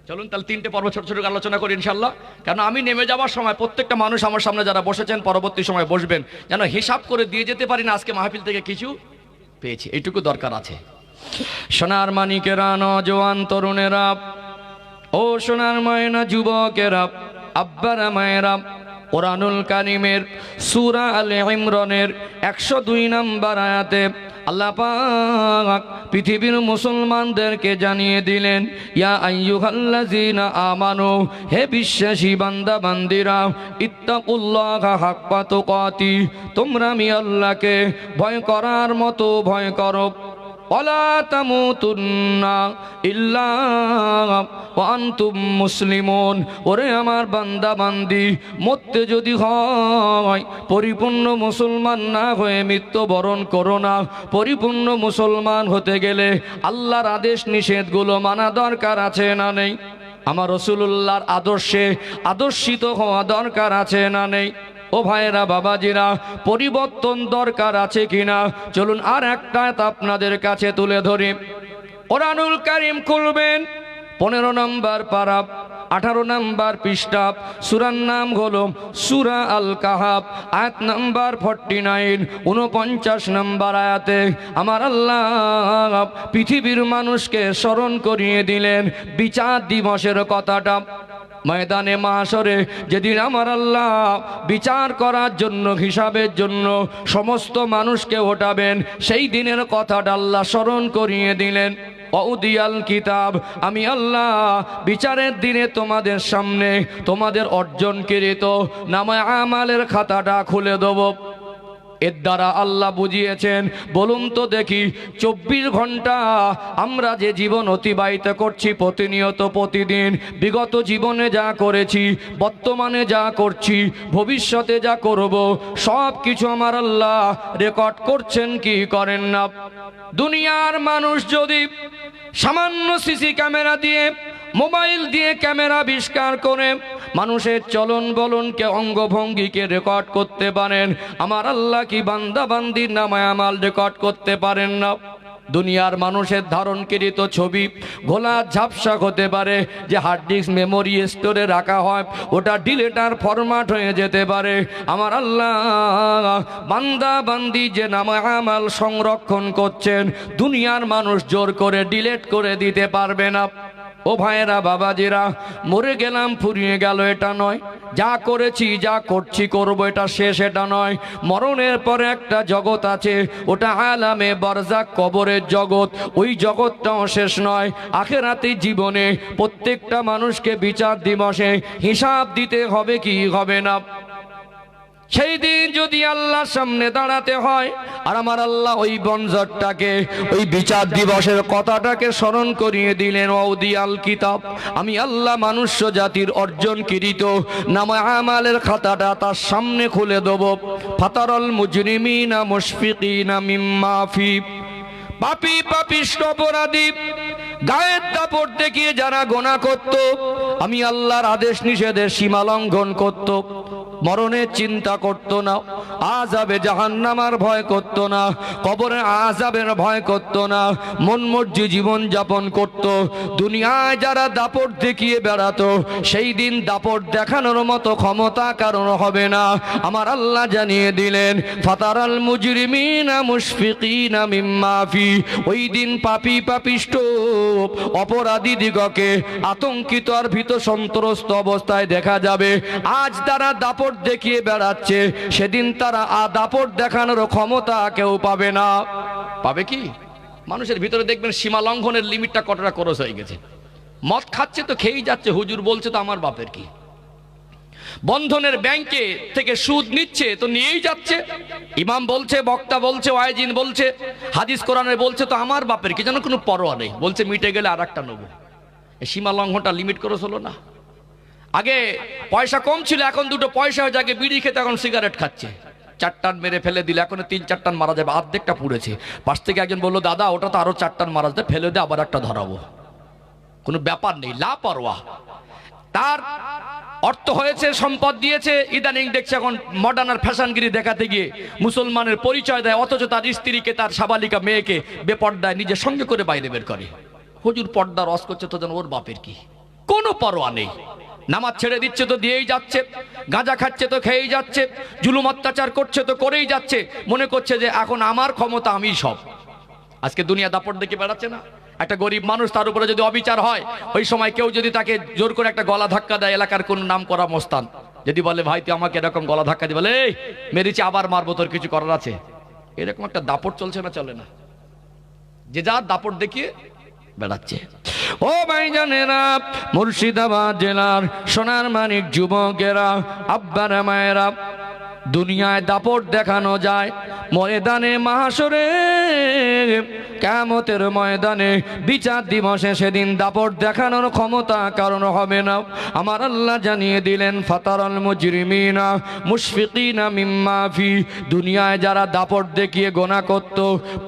Speaker 1: চলুন তাহলে 3টে পর্ব ছোট ছোট আলোচনা করি ইনশাআল্লাহ। কারণ আমি নেমে যাওয়ার সময় প্রত্যেকটা মানুষ আমার সামনে যারা বসেছেন, পরবর্তী সময় বসবেন, যেন হিসাব করে দিয়ে যেতে পারি না আজকে মাহফিল থেকে কিছু পেয়েছি, এইটুকু দরকার আছে। সোনার মানিকেরা, নওজোয়ান তরুণেরা, ও সোনার মায়েরা, যুবকেরা, আব্বারা মায়েরা, কোরআনুল কারীমের সূরা আলে ইমরানের 102 নম্বর আয়াতে আল্লাহ পাক পৃথিবীর মুসলমানদেরকে জানিয়ে দিলেন, ইয়া আইয়ুহাল্লাযীনা আমানু, হে বিশ্বাসী বান্দা বান্দিরা, ইত্তাকুল্লাহা হাক্কা তুকাতি, তোমরা আমি আল্লাহকে ভয় করার মতো ভয় করো। ওয়ালা তামুতুন্না ইল্লা ওয়া আনতুম মুসলিমুন, ওরে আমার বান্দা বান্দি, মরতে যদি হয় পরিপূর্ণ মুসলমান না হয়ে মৃত্যুবরণ করো না। পরিপূর্ণ মুসলমান হতে গেলে আল্লাহর আদেশ নিষেধগুলো মানা দরকার আছে না নেই? আমার রাসূলুল্লাহর আদর্শে আদর্শিত হওয়া দরকার আছে না নেই? ও ভাইরা, বাবাজিরা, পরিবর্তন দরকার আছে কিনা? চলুন আর একটা আপনাদের কাছে তুলে ধরি। কোরআনুল কারীম খুলবেন, 15 নম্বর পারা, 18 নম্বর পৃষ্ঠা। সূরার নাম হলো সূরা আল কাহাফ, আয়াত নাম্বার 49, 49 নম্বর আয়াতে আমার আল্লাহ পৃথিবীর মানুষকে স্মরণ করিয়ে দিলেন বিচার দিবসের কথাটা। ময়দানে মাহশরে যেদিন আমার আল্লাহ বিচার করার জন্য, হিসাবের জন্য সমস্ত মানুষকে ওঠাবেন, সেই দিনের কথাটা আল্লাহ স্মরণ করিয়ে দিলেন। ওউদিয়াল কিতাব, আমি আল্লাহ বিচারের দিনে তোমাদের সামনে তোমাদের অর্জনকৃত নামে আমালের খাতাটা খুলে দেব। এর দ্বারা আল্লাহ বুঝিয়েছেন, বলুন তো দেখি 24 ঘন্টা আমরা যে জীবন অতিবাহিত করছি প্রতিনিয়ত, প্রতিদিন, বিগত জীবনে যা করেছি, বর্তমানে যা করছি, ভবিষ্যতে যা করব, সব কিছু আমার আল্লাহ রেকর্ড করছেন কি করেন না? দুনিয়ার মানুষ যদি সামান্য সিসি ক্যামেরা দিয়ে মোবাইল দিয়ে ক্যামেরা আবিষ্কার করে মানুষের চলন বলনকে অঙ্গভঙ্গিকে রেকর্ড করতে পারেন, আমার আল্লাহ কি বান্দা বান্দির নামায় আমাল রেকর্ড করতে পারেন না? দুনিয়ার মানুষের ধারণকৃত ছবি ঘোলা ঝাপসা হতে পারে, যে হার্ড ডিস্ক মেমোরি স্টোরে রাখা হয় ওটা ডিলেটার ফরম্যাট হয়ে যেতে পারে। আমার আল্লাহ বান্দা বান্দি যে নামা আমাল সংরক্ষণ করছেন, দুনিয়ার মানুষ জোর করে ডিলেট করে দিতে পারবে না। ও ভাইয়েরা, বাবাজিরা, মরে গেলাম ফুরিয়ে গেল এটা নয়, যা করেছি যা করছি করব এটা শেষ এটা নয়। মরণের পরে একটা জগৎ আছে, ওটা আলামে বারজাক, কবরের জগৎ। ওই জগৎটাও শেষ নয়। আখিরাতি জীবনে প্রত্যেকটা মানুষকে বিচার দিবসে হিসাব দিতে হবে কি হবে না? সেই দিন যদি আল্লাহর সামনে দাঁড়াতে হয়, আর আমার আল্লাহ ওই বঞ্জরটাকে, ওই বিচার দিবসের কথাটাকে স্মরণ করিয়ে দিলেন, ওদিয়াল কিতাব, আমি আল্লাহ মানুষ্য জাতির অর্জনকৃত নামা আমালের খাতাটা তার সামনে খুলে দেব। ফাতারল মুজরিমিনা মুশফিকিনা মিম্মা ফি, পাপী পাপিষ্ঠ অপরাধী গায়ের দাপট দেখিয়ে যারা গোনা করত, আমি আল্লাহর আদেশ নিষেধের সীমা লঙ্ঘন করত, মরণের চিন্তা করত না, আযাবে জাহান্নামের ভয় করত না, কবরের আযাবের ভয় করত না, মন মর্জি জীবন যাপন করত। দুনিয়ায় যারা দাপট দেখিয়ে বেড়াতো, সেই দিন দাপট দেখানোর মতো ক্ষমতা কারণ হবে না। আমার আল্লাহ জানিয়ে দিলেন, ফাতারাল মুজরিমিনা মুশফিকিনা মিম্মা ফি, ওই দিন পাপী পাপিষ্ঠ অপরাধী দিগকে আতঙ্কিত আর ভীত সন্ত্রস্ত অবস্থায় দেখা যাবে। আজ তারা দাপট দেখিয়ে বেড়াচ্ছে, সেদিন তারা দাপট দেখানোর ক্ষমতা কেউ পাবে না। পাবে কি? মানুষের ভিতরে দেখবেন সীমা লঙ্ঘনের লিমিটটা কতটা ক্রস হয়ে গেছে। মদ খাচ্ছে তো খেয়েই যাচ্ছে, হুজুর বলছে তো আমার বাপের কি। বন্ধনের ব্যাংকে থেকে সুদ নিচ্ছে তো নিয়েই যাচ্ছে, ইমাম বলছে, বক্তা বলছে, ওয়াইজিন বলছে, হাদিস কোরআনে বলছে তো আমার বাপের কি, যেন কোনো পরোয়া নেই। বলছে মিটে গেলে আর একটা নেবো। এই সীমা লঙ্ঘনটা লিমিট ক্রস হলো না? আগে পয়সা কম ছিল, এখন দুটো পয়সা হয়ে যাকে বিড়ি খেতে এখন সিগারেট খাচ্ছে। 4 টান মেরে ফেলে দিলে এখন 3-4 টান মারা যাবে, অর্ধেকটা পুড়েছে। পাশ থেকে একজন বললো, দাদা ওটা তো আরো 4 টান মারা যাবে, ফেলে দে আবার একটা ধরাবো। কোনো ব্যাপার নেই, লাপরোয়া। তার অর্থ হয়েছে, সম্পদ দিয়েছে, ইদানিং দেখছে এখন মডার্ন আর ফ্যাশনগিরি দেখাতে গিয়ে মুসলমানের পরিচয় দেয়, অথচ তার স্ত্রীকে, তার সাবালিকা মেয়েকে বেপর্দায় নিজের সঙ্গে করে বাইরে বের করে। হুজুর পর্দা রস করছে তো যেন ওর বাপের কি, কোনো পরোয়া নেই। নামাজ ছেড়ে দিচ্ছে তো দিয়েই যাচ্ছে, গাঁজা খাচ্ছে তো খেয়েই যাচ্ছে, জুলুম অত্যাচার করছে তো করেই যাচ্ছে, মনে করছে যে এখন আমার ক্ষমতা আমি সব। আজকে দুনিয়া দাপট দেখে বেড়াচ্ছে না? একটা গরিব মানুষ, তার উপরে যদি অবিচার হয়, ওই সময় কেউ যদি তাকে জোর করে একটা গলা ধাক্কা দেয়, এলাকার কোন নাম করা মস্তান যদি বলে, ভাই তুই আমাকে এরকম গলা ধাক্কা দিয়ে, বলে এই মেরেছি আবার মারবো, তোর কিছু করার আছে? এরকম একটা দাপট চলছে না? চলে না? যে যার দাপট দেখিয়ে বেড়াচ্ছে। ও ভাইজানেরা, মুর্শিদাবাদ জেলার সোনার মানিক যুবকেরা, আব্বারা মায়েরা, দুনিয়ায় দাপট দেখানো যায়, ময়দানে মাহশরে, কিয়ামতের ময়দানে বিচার দিবসে সেদিন দাপট দেখানোর ক্ষমতা কারণ হবে না। আমার আল্লাহ জানিয়ে দিলেন, ফাতারাল মুজরিমিনা মুশফিকিনা মিম্মা ফি, দুনিয়ায় যারা দাপট দেখিয়ে গোনা করত,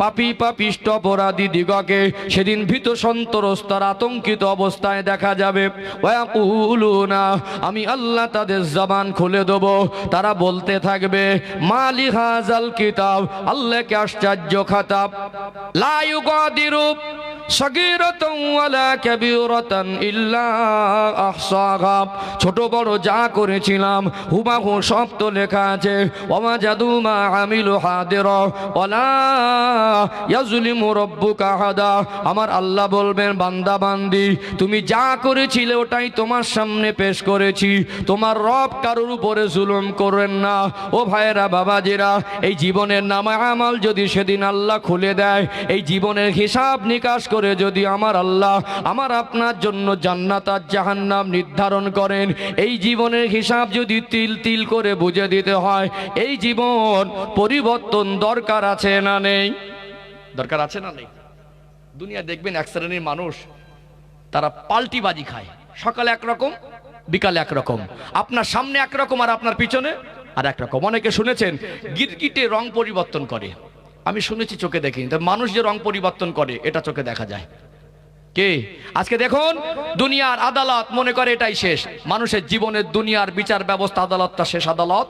Speaker 1: পাপী পাপিষ্ঠ অপরাধী দিগকে সেদিন ভীত সন্ত্রস্ত আতঙ্কিত অবস্থায় দেখা যাবে। ওয়াকুলুনা, আমি আল্লাহ তাদের জবান খুলে দেব, তারা বলতে থাকবে, মালি হাযাল কিতাব, আল্লাহকে আশ্চর্য খাতাব, লা ইউগাদিরু সগীরাতান ওয়ালা কাবীরাতান ইল্লা আহসাহা, ছোট বড় যা করেছিলাম হুবাহু সব তো লেখা আছে। ওয়াজাদু মা আমিলু হাদিরা ওয়ালা ইয়াজলিমু রাব্বুকা আহাদা, আমার আল্লাহ বলবেন, বান্দা বান্দি তুমি যা করেছিলে ওটাই তোমার সামনে পেশ করেছি, তোমার রব কারোর উপরে জুলুম করেন না। ও ভাইয়েরা, বাবাজিরা, এই জীবনের নামা আমল যদি সেদিন আল্লাহ খুলে দেয়, এই জীবনের হিসাব নিকাশ করে যদি আমার আল্লাহ আমার আপনার জন্য জান্নাত আর জাহান্নাম নির্ধারণ করেন, এই জীবনের হিসাব যদি তিল তিল করে বুঝে দিতে হয়, এই জীবন পরিবর্তন দরকার আছে না নেই? দরকার আছে না নেই? দুনিয়া দেখবেন এক শ্রেণীর মানুষ, তারা পাল্টিবাজি খায়, সকালে একরকম বিকালে একরকম, আপনার সামনে একরকম আর আপনার পিছনে আর একরকম। অনেকে শুনেছেন গিরগিটে রং পরিবর্তন করে, আমি শুনেছি, চোখে দেখিনি। মানুষ যে রং পরিবর্তন করে এটা চোখে দেখা যায়। কে? আজকে দেখুন দুনিয়ার আদালত মনে করে এটাই শেষ। মানুষের জীবনের দুনিয়ার বিচার ব্যবস্থা আদালতটা শেষ আদালত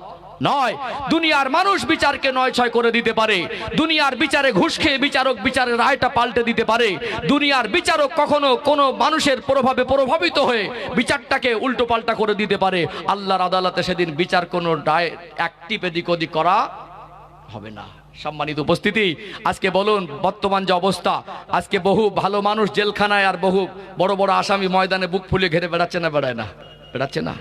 Speaker 1: নয়। দুনিয়ার মানুষ বিচারকে নয় ছয় করে দিতে পারে। দুনিয়ার বিচারে ঘুষ খেয়ে বিচারক বিচারের রায়টা পাল্টে দিতে পারে। দুনিয়ার বিচারক কখনো কোনো মানুষের প্রভাবে প্রভাবিত হয়ে বিচারটাকে উল্টো পাল্টা করে দিতে পারে। আল্লাহর আদালতে সেদিন বিচার কোনো রায় একটিপ এদিক ওদিক করা হবে না। সম্মানিত উপস্থিতি, আজকে বলুন বর্তমান যে অবস্থা, আজকে বহু ভালো মানুষ জেলখানায় আর বহু বড় বড় আসামি ময়দানে বুক ফুলে ঘেরে বেড়াচ্ছে না? বেড়ায় না? বেড়াচ্ছে না?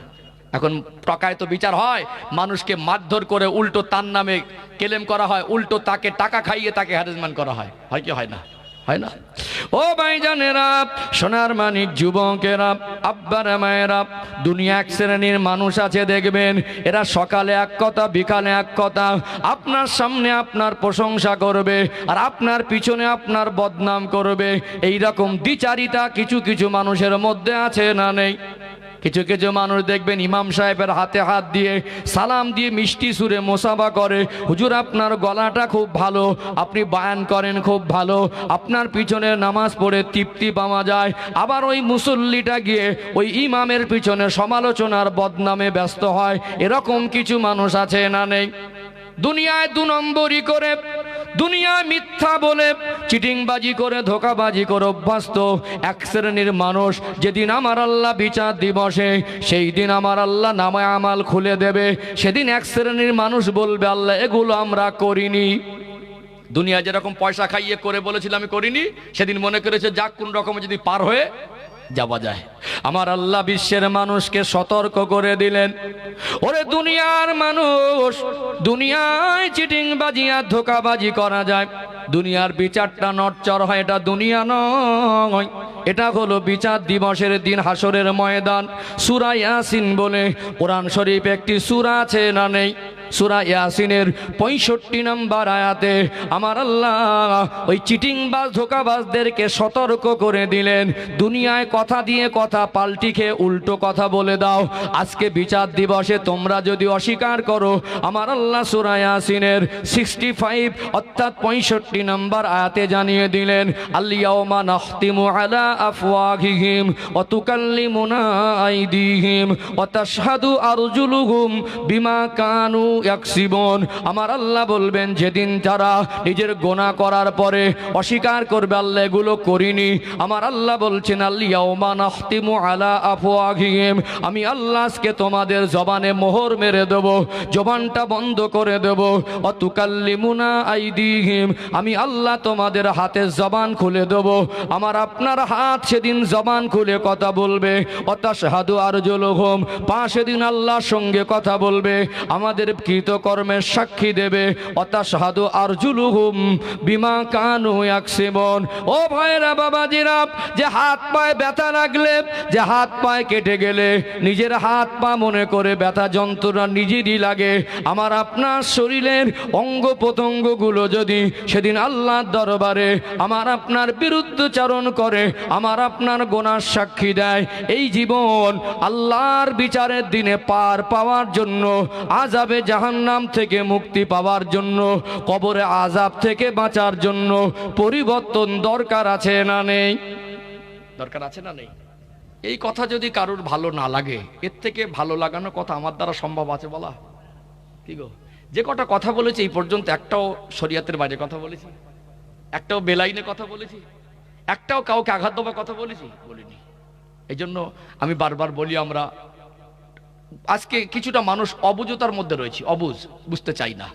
Speaker 1: এখন প্রকায়িত বিচার হয়, মানুষকে মারধর করে উল্টো তার নামে কেলেম করা হয়, উল্টো তাকে টাকা খাইয়ে তাকে হ্যারাসমেন্ট করা হয়। হয় কি হয় না? হয় না? ও ভাইজানেরা, সোনার মানিক যুবকেরা, আব্বারা মায়েরা, দুনিয়া এক শ্রেণীর মানুষ আছে দেখবেন, এরা সকালে এক কথা বিকালে এক কথা, আপনার সামনে আপনার প্রশংসা করবে আর আপনার পিছনে আপনার বদনাম করবে। এই রকম দ্বিচারিতা কিছু কিছু মানুষের মধ্যে আছে না নেই? কিছু কিছু মানুষ দেখবেন ইমাম সাহেবের হাতে হাত দিয়ে সালাম দিয়ে মিষ্টি সুরে মোসাফা করে, হুজুর আপনার গলাটা খুব ভালো, আপনি বায়ান করেন খুব ভালো, আপনার পিছনে নামাজ পড়ে তৃপ্তি পাওয়া যায়। আবার ওই মুসল্লিটা গিয়ে ওই ইমামের পিছনে সমালোচনার বদনামে ব্যস্ত হয়। এরকম কিছু মানুষ আছে না নেই? দুনিয়ায় দু নম্বরই করে, দুনিয়ায় মিথ্যা বলে চিটিংবাজি করে ধোকাবাজি করে অভ্যস্ত এক শ্রেণীর মানুষ, যেদিন আমার আল্লাহ বিচার দিবসে সেই দিন আমার আল্লাহ নামায় আমাল খুলে দেবে, সেদিন এক শ্রেণীর মানুষ বলবে আল্লাহ এগুলো আমরা করিনি। দুনিয়া যেরকম পয়সা খাইয়ে করে বলেছিল আমি করিনি, সেদিন মনে করেছে যাক কোন রকম যদি পার হয়ে যাওয়া যায়। আমার আল্লাহ বিশ্বের মানুষকে সতর্ক করে দিলেন, ওরে দুনিয়ার মানুষ, দুনিয়ায় চিটিংবাজি আর ধোকাবাজি করা যায়, দুনিয়ার বিচারটা নড়চড় হয়, এটা দুনিয়া নয়, এটা হলো বিচার দিবসের দিন, হাসরের ময়দান। সূরা ইয়াসিন বলে কোরআন শরীফ একটি সূরা আছে না নেই? সূরা ইয়াসিনের 65 নম্বর আয়াতে আমার আল্লাহ ওই চিটিংবাজ ধোকাবাজদেরকে সতর্ক করে দিলেন, দুনিয়ায় কথা দিয়ে কথা পাল্টি খেয়ে উল্টো কথা বলে দাও, আজকে বিচার দিবসে তোমরা যদি অস্বীকার করো, আমার আল্লাহ সূরা ইয়াসিনের 65 অর্থাৎ 65 নম্বর আয়াতে জানিয়ে দিলেন, আল-ইয়াওমা নাখতিমু আলা আফওয়াহিহিম ওয়া তুকাল্লিমুনা আইদিহিম ওয়া তাশহাদু আরজুলুহুম বিমা কানু ইয়াকসিবুন। আমার আল্লাহ বলবেন যেদিন তারা নিজের গুনাহ করার পরে অস্বীকার করবে আল্লাহ এগুলো করিনি, আমার আল্লাহ বলছেন আল-ইয়াওমা নাখতিমু আলা আফওয়াহিহিম, আমি আল্লাহ আজকে তোমাদের জবানে মোহর মেরে দেব, জবানটা বন্ধ করে দেব। ওয়া তুকাল্লিমুনা আইদিহিম, আমি আল্লাহ তোমাদের হাতের জবান খুলে দেব, আমার আপনার হাত সেদিন জবান খুলে কথা বলবে। ওয়া তাশহাদু আরজুলুহুম, পা সেদিন আল্লাহর সঙ্গে কথা বলবে, আমাদের কৃতকর্মের সাক্ষী দেবে। ওয়া তাশহাদু আরজুলুহুম বিমা কানু ইয়াকসিবুন। ও ভাইরা বাবাজিরা, যে হাত পায়ে ব্যথা লাগলে, যে হাত পায়ে কেটে গেলে নিজের হাত পা মনে করে ব্যথা যন্ত্রণা নিজেরই লাগে, আমার আপনার শরীরের অঙ্গ প্রত্যঙ্গগুলো যদি সেদিন আল্লাহর দরবারে আমার আপনার বিরুদ্ধচারণ করে, আমার আপনার গুনার সাক্ষী দেয়, এই জীবন আল্লাহর বিচারের দিনে পার পাওয়ার জন্য, আযাবে জাহান্নাম থেকে মুক্তি পাওয়ার জন্য, কবরে আযাব থেকে বাঁচার জন্য পরিবর্তন দরকার আছে না নেই? দরকার আছে না নেই? এই কথা যদি কারোর ভালো না লাগে, এর থেকে ভালো লাগানো কথা আমার দ্বারা সম্ভব আছে বলা? কি গো, যে কটা কথা বলেছি এই পর্যন্ত একটাও শরিয়াতের বাইরে কথা বলেছি? একটাও বেলাইনে কথা বলেছি? একটাও কাউকে আঘাত দেওয়ার কথা বলেছি? বলিনি। এই জন্য আমি বারবার বলি, আমরা আজকে কিছুটা মানুষ অবুঝতার মধ্যে রয়েছি, অবুঝ, বুঝতে চাই না।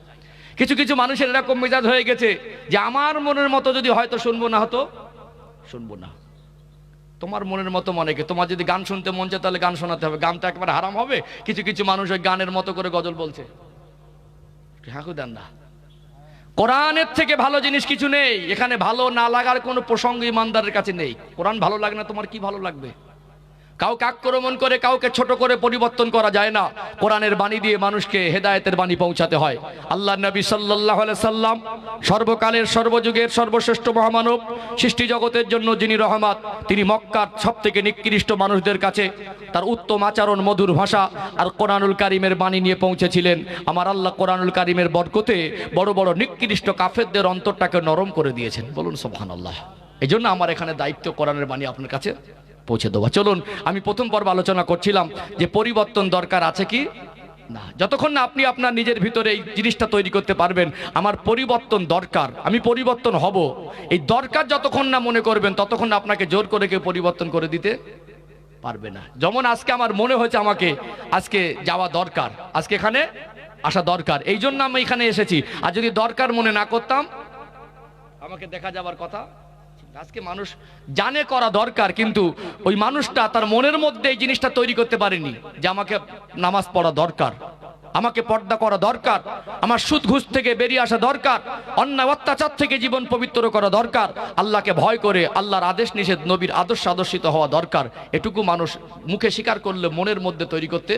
Speaker 1: কিছু কিছু মানুষের এরকম মেজাজ হয়ে গেছে যে আমার মনের মতো যদি হয়তো শুনবো না, হতো শুনবো না। তোমার মনের মতো মনে কে, তোমার যদি গান শুনতে মন চায় তাহলে গান শোনাতে হবে, গানটা একেবারে হারাম হবে। কিছু কিছু মানুষ ওই গানের মতো করে গজল বলছে, হাঁকু দেন না। কোরআনের থেকে ভালো জিনিস কিছু নেই এখানে, ভালো না লাগার কোনো প্রসঙ্গ ইমানদারের কাছে নেই। কোরআন ভালো লাগে না, তোমার কি ভালো লাগবে? কাউকে আক্রমণ করে কাউকে ছোট করে পরিবর্তন করা যায় না। কোরআনের বাণী দিয়ে মানুষকে হেদায়েতের বাণী পৌঁছাতে হয়। আল্লাহ নবী সাল্লাল্লাহু আলাইহি সাল্লাম সর্বকালের সর্বযুগের সর্বশ্রেষ্ঠ মহামানব, সৃষ্টি জগতের জন্য যিনি রহমত, তিনি মক্কার সবথেকে নিকৃষ্ট মানুষদের কাছে তার উত্তম আচরণ, মধুর ভাষা আর কোরআনুল কারীমের বাণী নিয়ে পৌঁছেছিলেন। আমার আল্লাহ কোরআনুল কারীমের বরকতে বড় বড় নিকৃষ্ট কাফেরদের অন্তরটাকে নরম করে দিয়েছেন। বলুন সুবহানাল্লাহ। এই জন্য আমার এখানে দায়িত্ব কোরআনের বাণী আপনার কাছে পৌঁছে দেওয়া। চলুন, আমি প্রথম পর্ব আলোচনা করছিলাম যে পরিবর্তন দরকার আছে কি না। যতক্ষণ না আপনি আপনার নিজের ভিতরে এই জিনিসটা তৈরি করতে পারবেন আমার পরিবর্তন দরকার, আমি পরিবর্তন হব, এই দরকার যতক্ষণ না মনে করবেন ততক্ষণ না আপনাকে জোর করে কেউ পরিবর্তন করে দিতে পারবে না। যেমন আজকে আমার মনে হয়েছে আমাকে আজকে যাওয়া দরকার, আজকে এখানে আসা দরকার, এই জন্য আমি এখানে এসেছি। আর যদি দরকার মনে না করতাম আমাকে দেখা যাবার কথা। আজকে মানুষ জানে করা দরকার, কিন্তু ওই মানুষটা তার মনের মধ্যে এই জিনিসটা তৈরি করতে পারেনি যে আমাকে নামাজ পড়া দরকার, আমাকে পর্দা করা দরকার, আমার সুদ ঘুষ থেকে বেরিয়ে আসা দরকার, অন্যায় অত্যাচার থেকে জীবন পবিত্র করা দরকার, আল্লাহকে ভয় করে আল্লাহর আদেশ নিষেধ নবীর আদর্শ আদর্শিত হওয়া দরকার। এটুকু মানুষ মুখে স্বীকার করলে মনের মধ্যে তৈরি করতে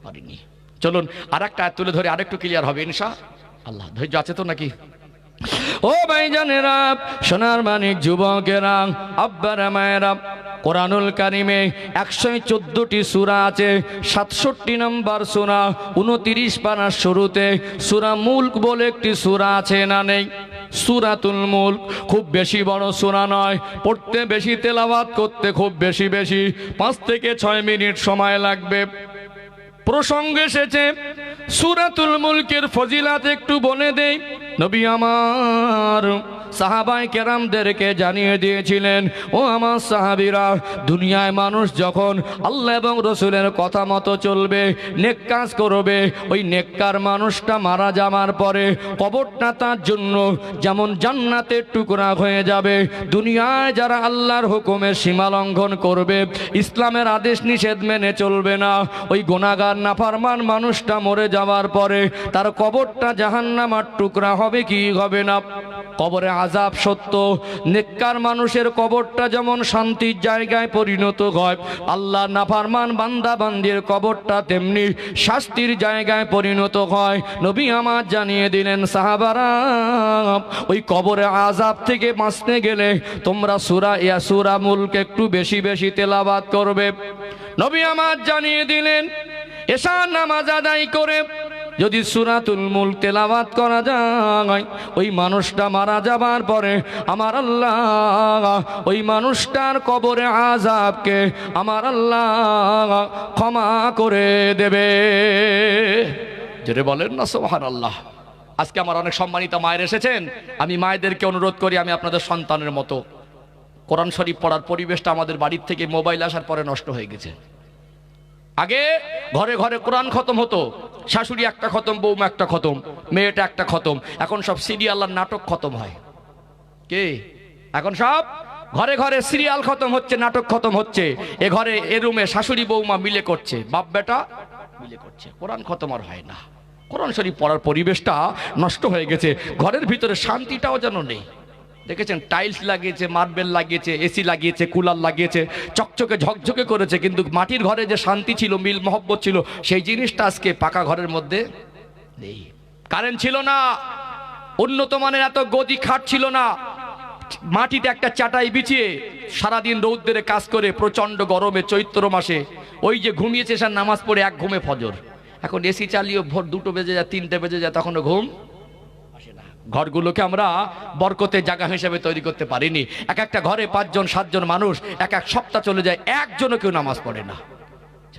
Speaker 1: পারেনি। চলুন আর একটা আয়াত তুলে ধরে আরেকটু ক্লিয়ার হবে ইনশাআল্লাহ। ধৈর্য আছে তো নাকি? ও ভাইজানেরা, সোনার মানিক যুবকেরা, আব্বারা মায়েরা, কোরআনুল কারিমে 114টি সূরা আছে। 67 নম্বর সূরা 29 পারার শুরুতে সূরা মুলক বলে একটি সূরা আছে না নেই? সূরাতুল মুলক খুব বেশি বড় সূরা নয়, পড়তে বেশি, তেলাওয়াত করতে খুব বেশি 5 থেকে 6 মিনিট সময় লাগবে। প্রসঙ্গ এসেছে সূরাতুল মুলকের ফজিলাত একটু বলে দেই। নবী আমার সাহাবায়ে কেরামদেরকে জানিয়ে দিয়েছিলেন, ও আমার সাহাবীরা, দুনিয়ায় মানুষ যখন আল্লাহ এবং রসুলের কথা মতো চলবে, নেক কাজ করবে, ওই নেককার মানুষটা মারা যাওয়ার পরে কবরটা তার জন্য যেমন জান্নাতের টুকরা হয়ে যাবে। দুনিয়ায় যারা আল্লাহর হুকুমের সীমা লঙ্ঘন করবে, ইসলামের আদেশ নিষেধ মেনে চলবে না, ওই গুনাহগার নাফরমান মানুষটা মরে যাওয়ার পরে তার কবরটা জাহান্নামের টুকরা হবে কি হবে না? কবরে আযাব সত্য, নেককার মানুষের কবরটা যেমন শান্তির জায়গায় পরিণত হয়, আল্লাহ নাফরমান বান্দা বান্দির কবরটা তেমনি শাস্তির জায়গায় পরিণত হয়। নবী আমার জানিয়ে দিলেন, সাহাবারা, ওই কবরে আযাব থেকে বাঁচতে গেলে তোমরা সূরা মুলক একটু বেশি বেশি তেলাওয়াত করবে। নবী আমার জানিয়ে দিলেন, এশার নামাজ আদায় করে যদি সূরাতুল মুলক তেলাওয়াত করা যায়, ওই মানুষটা মারা যাবার পরে আমার আল্লাহ ওই মানুষটার কবরে আযাবকে আমার আল্লাহ ক্ষমা করে দেবে। যেটা বলেন না সুবহানাল্লাহ। আজকে আমার অনেক সম্মানিত মায়ের এসেছেন, আমি মায়েদেরকে অনুরোধ করি, আমি আপনাদের সন্তানের মতো, কোরআন শরীফ পড়ার পরিবেশটা আমাদের বাড়ির থেকে মোবাইল আসার পরে নষ্ট হয়ে গেছে। আগে ঘরে ঘরে কোরআন খতম হতো, শাশুড়ি একটা খতম, বৌমা একটা খতম, মেয়েটা একটা খতম। এখন সব সিরিয়াল আর নাটক খতম হয়। কে এখন সব ঘরে ঘরে সিরিয়াল খতম হচ্ছে, নাটক খতম হচ্ছে। এ ঘরে এ রুমে শাশুড়ি বৌমা মিলে করছে, বাপ বেটা মিলে করছে, কোরআন খতম আর হয় না। কোরআন শরীফ পড়ার পরিবেশটা নষ্ট হয়ে গেছে, ঘরের ভিতরে শান্তিটাও যেন নেই। দেখেছেন, টাইলস লাগিয়েছে, মার্বেল লাগিয়েছে, এসি লাগিয়েছে, কুলার লাগিয়েছে, চকচকে ঝকঝকে করেছে, কিন্তু মাটির ঘরে যে শান্তি ছিল, মিল মহব্বত ছিল, সেই জিনিসটা আজকে পাকা ঘরের মধ্যে নেই। কারেন্ট ছিল না, উন্নত মানের এত গদি খাট ছিল না, মাটিতে একটা চাটাই বিছিয়ে সারাদিন রৌদ্রে কাজ করে প্রচন্ড গরমে চৈত্র মাসে ওই যে ঘুমিয়েছে সে নামাজ পড়ে এক ঘুমে ফজর। এখন এসি চালিয়ে ভোর 2টো বেজে যায়, 3টে বেজে যায়, তখনও ঘুম আসে না। ঘরগুলোকে আমরা বরকতের জায়গা হিসেবে তৈরি করতে পারিনি। এক একটা ঘরে 5 জন 7 জন মানুষ, এক সপ্তাহ চলে যায়, একজনও কেউ নামাজ পড়ে না।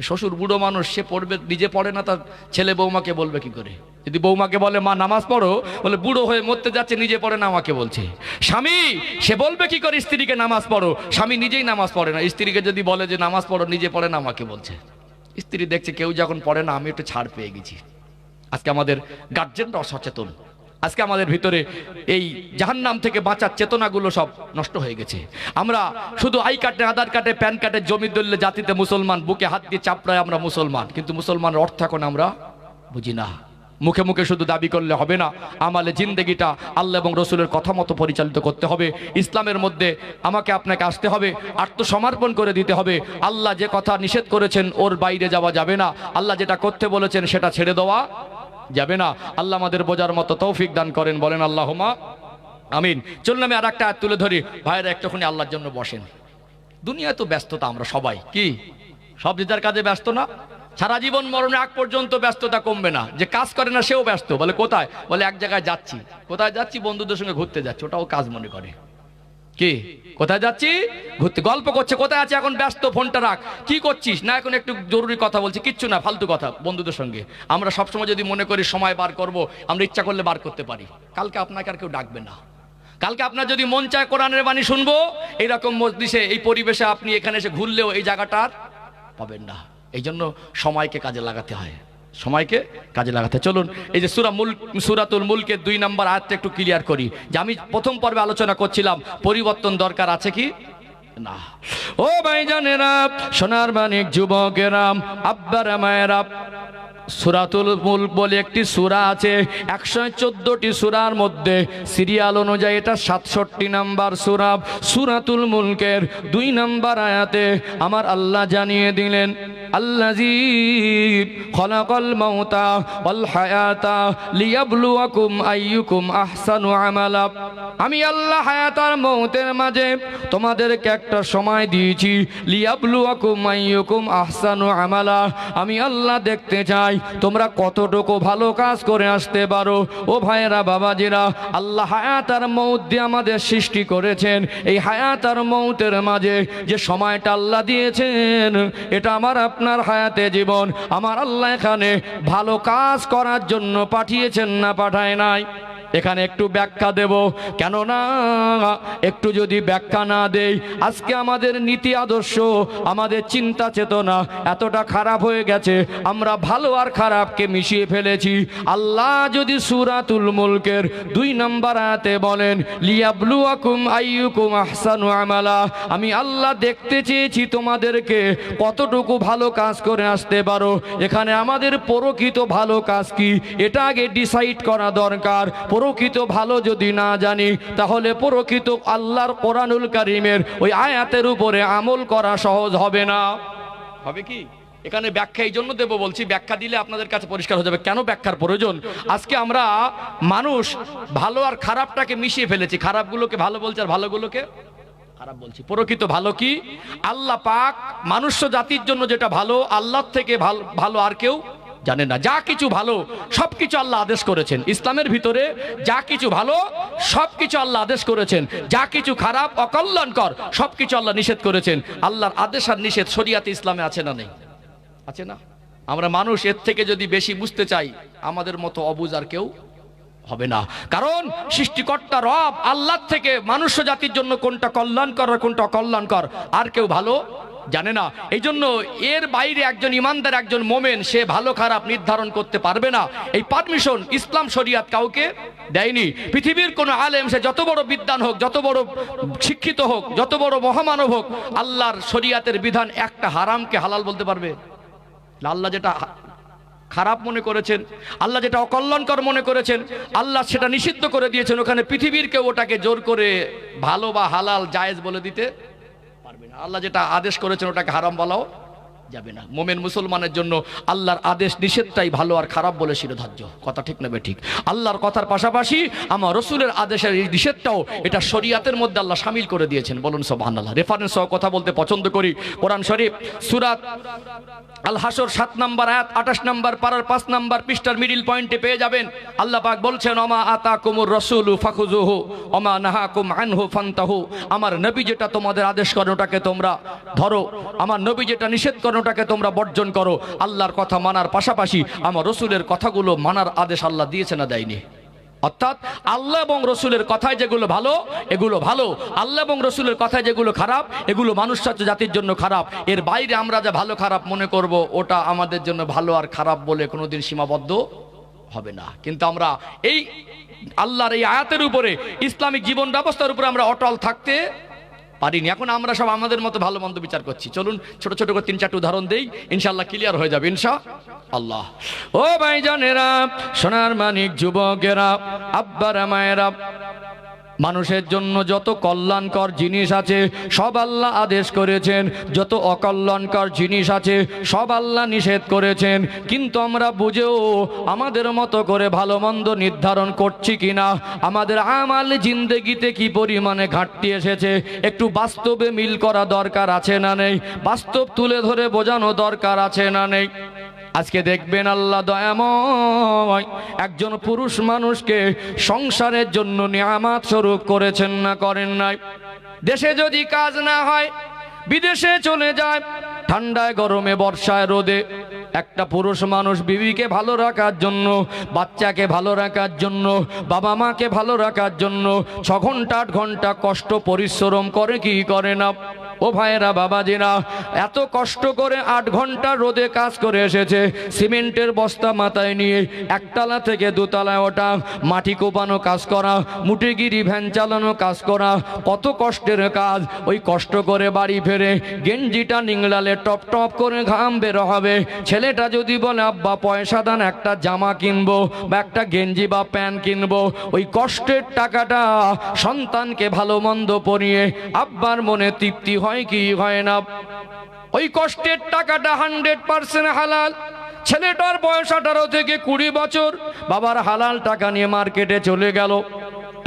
Speaker 1: শ্বশুর বুড়ো মানুষ, সে পড়বে, নিজে পড়ে না, তার ছেলে বৌমাকে বলবে কি করে? যদি বৌমাকে বলে মা নামাজ পড়ো, বলে বুড়ো হয়ে মরতে যাচ্ছে, নিজে পড়ে না, আমাকে বলছে। স্বামী, সে বলবে কি করে স্ত্রীকে নামাজ পড়ো? স্বামী নিজেই নামাজ পড়ে না, স্ত্রীকে যদি বলে যে নামাজ পড়ো, নিজে পড়ে না, আমাকে বলছে। স্ত্রী দেখছে কেউ যখন পড়ে না, আমি একটু ছাড় পেয়ে গেছি। আজকে আমাদের গার্জেনরা অসচেতন। আজকে আমাদের ভিতরে এই জাহান্নাম থেকে বাঁচার চেতনাগুলো সব নষ্ট হয়ে গেছে। আমরা শুধু আই কার্ডে, আধার কার্ডে, প্যান কার্ডে, জমি দলিলে জাতিতে মুসলমান, বুকে হাত দিয়ে চাপড়ায় আমরা মুসলমান, কিন্তু মুসলমানের অর্থ এখন আমরা বুঝি না। মুখে মুখে শুধু দাবি করলে হবে না, আমালে জিন্দেগিটা আল্লাহ এবং রসুলের কথা মতো পরিচালিত করতে হবে। ইসলামের মধ্যে আমাকে আপনাকে আসতে হবে, আত্মসমর্পণ করে দিতে হবে। আল্লাহ যে কথা নিষেধ করেছেন ওর বাইরে যাওয়া যাবে না, আল্লাহ যেটা করতে বলেছেন সেটা ছেড়ে দেওয়া যাবে না। আল্লাহ আমাদের বোঝার মতো তৌফিক দান করেন, বলেন আল্লাহুম্মা আমিন। চলুন আমি আর একটা আয়াত তুলে ধরি। ভাইরা একটুখানি আল্লাহর জন্য বসেন। দুনিয়ায় তো ব্যস্ততা, আমরা সবাই কি সব যার কাজে ব্যস্ত না? সারা জীবন মরণের আগ পর্যন্ত ব্যস্ততা কমবে না। যে কাজ করে না সেও ব্যস্ত। বলে কোথায়? বলে এক জায়গায় যাচ্ছি। কোথায় যাচ্ছি? বন্ধুদের সঙ্গে ঘুরতে যাচ্ছি, ওটাও কাজ মনে করে। কি কোথায় যাচ্ছি? ঘুরতে। গল্প করছে, কোথায় আছে এখন? ব্যস্ত, ফোনটা রাখ। কি করছিস? না এখন একটু জরুরি কথা বলছি। কিচ্ছু না, ফালতু কথা বন্ধুদের সঙ্গে। আমরা সবসময় যদি মনে করি সময় বার করব, আমরা ইচ্ছা করলে বার করতে পারি। কালকে আপনাকে আর কেউ ডাকবে না। কালকে আপনার যদি মন চায় কোরআনের বাণী শুনবো, এইরকম মজলিসে, এই পরিবেশে আপনি এখানে এসে ঘুরলেও এই জায়গাটা আর পাবেন না। এই জন্য সময়কে কাজে লাগাতে হয়, সময়কে কাজে লাগাতে। চলুন এই যে সূরাতুল মুলকের 2 নম্বর আয়াতটা একটু ক্লিয়ার করি। যে আমি প্রথম পর্বে আলোচনা করছিলাম পরিবর্তন দরকার আছে কি না। ও ভাইজানেরা, সোনার মানিক যুবকেরা, আব্বারা মায়েরা, সূরাতুল মুলক বলে একটি সূরা আছে। 114টি সূরার মধ্যে সিরিয়াল অনুযায়ী এটা 67 নম্বর সূরা। সূরাতুল মুলকের 2 নম্বর আয়াতে আমার আল্লাহ জানিয়ে দিলেন, আল্লাযী খলাকাল মাউতা ওয়াল হায়াতা লিয়াবলুয়াকুম আইয়ুকুম আহসানু আমালা। আমি আল্লাহ হায়াত আর মৌতের মাঝে তোমাদেরকে একটা সময় দিয়েছি, লিয়াবলুয়াকুম আইয়ুকুম আহসানু আমালা। আমি আল্লাহ দেখতে চাই তোমরা কতটুকু ভালো কাজ করে আসতে পারো। ও ভাইয়েরা, বাবাজিরা, আল্লাহ হায়াত আর মৌত দিয়ে আমাদের সৃষ্টি করেছেন। এই হায়াত আর মৌতের মাঝে যে সময়টা আল্লাহ দিয়েছেন, এটা আমার আপনার হায়াতে জীবন। আমার আল্লাহ এখানে ভালো কাজ করার জন্য পাঠিয়েছেন, না পাঠায় নাই? এখানে একটু ব্যাখ্যা দেব, কেননা একটু যদি ব্যাখ্যা না দেই, আজকে আমাদের নীতি আদর্শ, আমাদের চিন্তা চেতনা এতটা খারাপ হয়ে গেছে, আমরা ভালো আর খারাপকে মিশিয়ে ফেলেছি। আল্লাহ যদি সূরাতুল মুলকের 2 নম্বর আয়াতে বলেন, লিয়াবলুয়াকুম আইয়ুকুম আহসানু আমালা, আমি আল্লাহ দেখতে চেয়েছি তোমাদেরকে কতটুকু ভালো কাজ করে আসতে পারো। এখানে আমাদের প্রকৃত ভালো কাজ কি, এটা আগে ডিসাইড করা দরকার। প্রকৃত ভালো যদি না জানি, তাহলে প্রকৃত আল্লাহর কোরআনুল কারীমের ওই আয়াতের উপরে আমল করা সহজ হবে না। হবে কি? এখানে ব্যাখ্যা এই জন্য দেব বলছি, ব্যাখ্যা দিলে আপনাদের কাছে পরিষ্কার হয়ে যাবে কেন ব্যাখ্যার প্রয়োজন। আজকে আমরা মানুষ ভালো আর খারাপটাকে মিশিয়ে ফেলেছি, খারাপগুলোকে ভালো বলছি আর ভালোগুলোকে খারাপ বলছি। প্রকৃত ভালো কি? আল্লাহ পাক মানুষ্য জাতির জন্য যেটা ভালো, আল্লাহর থেকে ভালো আর কেউ জানে না। যা কিছু ভালো সবকিছু আল্লাহ আদেশ করেছেন। ইসলামের ভিতরে যা কিছু ভালো সবকিছু আল্লাহ আদেশ করেছেন, যা কিছু খারাপ অকল্যাণকর সবকিছু আল্লাহ নিষেধ করেছেন। আল্লাহর আদেশ আর নিষেধ শরিয়াতে ইসলামে আছে না নেই? আছে না? আমরা মানুষ এর থেকে যদি বেশি বুঝতে চাই, আমাদের মতো অবুঝ আর কেউ হবে না। কারণ সৃষ্টিকর্তা রব আল্লাহ থেকে মানুষ্য জাতির জন্য কোনটা কল্যাণকর আর কোনটা অকল্যাণকর আর কেউ ভালো জানে না। এই জন্য এর বাইরে একজন ইমানদার, একজন মোমেন, সে ভালো খারাপ নির্ধারণ করতে পারবে না। এই পারমিশন ইসলাম শরিয়াত কাউকে দেয়নি। পৃথিবীর কোন আলেম, সে যত বড় বিদ্বান হোক, যত বড় শিক্ষিত হোক, যত বড় মহামানব হোক, আল্লাহর শরিয়াতের বিধান একটা হারামকে হালাল বলতে পারবে? আল্লাহ যেটা খারাপ মনে করেছেন, আল্লাহ যেটা অকল্যাণকর মনে করেছেন, আল্লাহ সেটা নিষিদ্ধ করে দিয়েছেন। ওখানে পৃথিবীর কেউ ওটাকে জোর করে ভালো বা হালাল জায়েজ বলে দিতে পারবে না। আল্লাহ যেটা আদেশ করেছেন ওটাকে হারাম বলাও যাবে না। মোমেন মুসলমানের জন্য আল্লাহর আদেশ নিষেধটাই ভালো আর খারাপ বলে শিরোধার্য। কথা ঠিক নেবে ঠিক? আল্লাহর কথার পাশাপাশি আমার রসুলের আদেশের এই নিষেধটাও এটা শরিয়াতের মধ্যে আল্লাহ শামিল করে দিয়েছেন। বলুন সুবহানাল্লাহ। রেফারেন্স সহ কথা বলতে পছন্দ করি। কোরআন শরীফ সূরা আল হাসর 7 নম্বর আয়াত 28 নম্বর পারার 5 নম্বর পৃষ্ঠার মিডল পয়েন্টে পেয়ে যাবেন। আল্লাহ পাক বলছেন, ওমা আতাকুমুর রাসূলু ফাখুযুহু ওমা নাহাকুম আনহু ফান্তাহু। আমার নবী যেটা তোমাদের আদেশ করেন ওটাকে তোমরা ধরো, আমার নবী যেটা নিষেধ করেন ওটাকে তোমরা বর্জন করো। আল্লাহর কথা মানার পাশাপাশি আমার রসুলের কথাগুলো মানার আদেশ আল্লাহ দিয়েছে না দেয়নি? অর্থাৎ আল্লাহ এবং রসুলের কথায় যেগুলো ভালো এগুলো ভালো, আল্লাহ এবং রসুলের কথায় যেগুলো খারাপ এগুলো মানুষ জাতির জন্য খারাপ। এর বাইরে আমরা যা ভালো খারাপ মনে করব, ওটা আমাদের জন্য ভালো আর খারাপ বলে কোনোদিন সীমাবদ্ধ হবে না। কিন্তু আমরা এই আল্লাহর এই আয়াতের উপরে, ইসলামিক জীবন ব্যবস্থার উপরে আমরা অটল থাকতে পারিনি। এখন আমরা সব আমাদের মতো ভালো মন্দ বিচার করছি। চলুন ছোট ছোট করে 3-4টি উদাহরণ দেই, ইনশাআল্লাহ ক্লিয়ার হয়ে যাবে ইনশাআল্লাহ। ও ভাইজানেরা, সোনার মানিক যুবকেরা, আব্বারা মায়েরা, মানুষের জন্য যত কল্যাণকর জিনিস আছে সব আল্লাহ আদেশ করেছেন, যত অকল্যাণকর জিনিস আছে সব আল্লাহ নিষেধ করেছেন। কিন্তু আমরা বুঝেও আমাদের মতো করে ভালো মন্দ নির্ধারণ করছি কিনা, আমাদের আমাল জিন্দেগিতে কি পরিমাণে ঘাটতি এসেছে, একটু বাস্তবে মিল করা দরকার আছে না নেই? বাস্তব তুলে ধরে বোঝানো দরকার আছে না নেই? আজকে দেখবেন আল্লাহ দয়াময় একজন পুরুষ মানুষকে সংসারের জন্য নিয়ামত স্বরূপ করেছেন না করেন নাই? দেশে যদি কাজ না হয় বিদেশে চলে যায়, ঠান্ডায় গরমে বর্ষায় রোদে। একটা পুরুষ মানুষ বিবিকে ভালো রাখার জন্য, বাচ্চাকে ভালো রাখার জন্য, বাবা মাকে ভালো রাখার জন্য 6 ঘন্টা 8 ঘন্টা কষ্ট পরিশ্রম করে কি করে না? ও ভাইয়েরা, বাবাজিরা, এত কষ্ট করে 8 ঘন্টা রোদে কাজ করে এসেছে, সিমেন্টের বস্তা মাথায় নিয়ে একতলা থেকে দোতলায় ওঠা, মাটি কোপানো কাজ করা, মুটিগিরি ভ্যান চালানো কাজ করা, কত কষ্টের কাজ। ওই কষ্ট করে বাড়ি ফেরে গেঞ্জিটা নিংড়ালে টপ টপ করে ঘাম বের হবে। ছেলেটা যদি বলে আব্বা পয়সা দান, একটা জামা কিনবো বা একটা গেঞ্জি বা প্যান্ট কিনবো, ওই কষ্টের টাকাটা সন্তানকে ভালো মন্দ পরিয়ে আব্বার মনে তৃপ্তি হয় কি হয় না? ওই কষ্টের টাকাটা 100% হালাল। ছেলেটার বয়স 18 থেকে 20 বছর, বাবার হালাল টাকা নিয়ে মার্কেটে চলে গেল।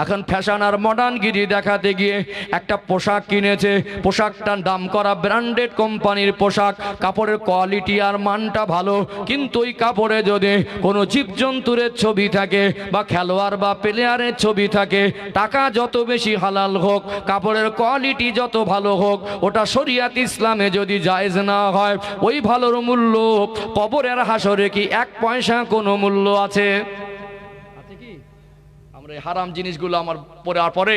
Speaker 1: এখন ফ্যাশন আর মডার্নগিরি দেখাতে গিয়ে একটা পোশাক কিনেছে। পোশাকটার দাম করা, ব্র্যান্ডেড কোম্পানির পোশাক, কাপড়ের কোয়ালিটি আর মানটা ভালো, কিন্তু ওই কাপড়ে যদি কোনো জীবজন্তুরের ছবি থাকে বা খেলোয়াড় বা প্লেয়ারের ছবি থাকে, টাকা যত বেশি হালাল হোক, কাপড়ের কোয়ালিটি যত ভালো হোক, ওটা শরিয়াত ইসলামে যদি জায়েজ না হয়, ওই ভালোর মূল্য কবরের হাসরে কি 1 পয়সা কোনো মূল্য আছে? হারাম জিনিসগুলো আমার পরে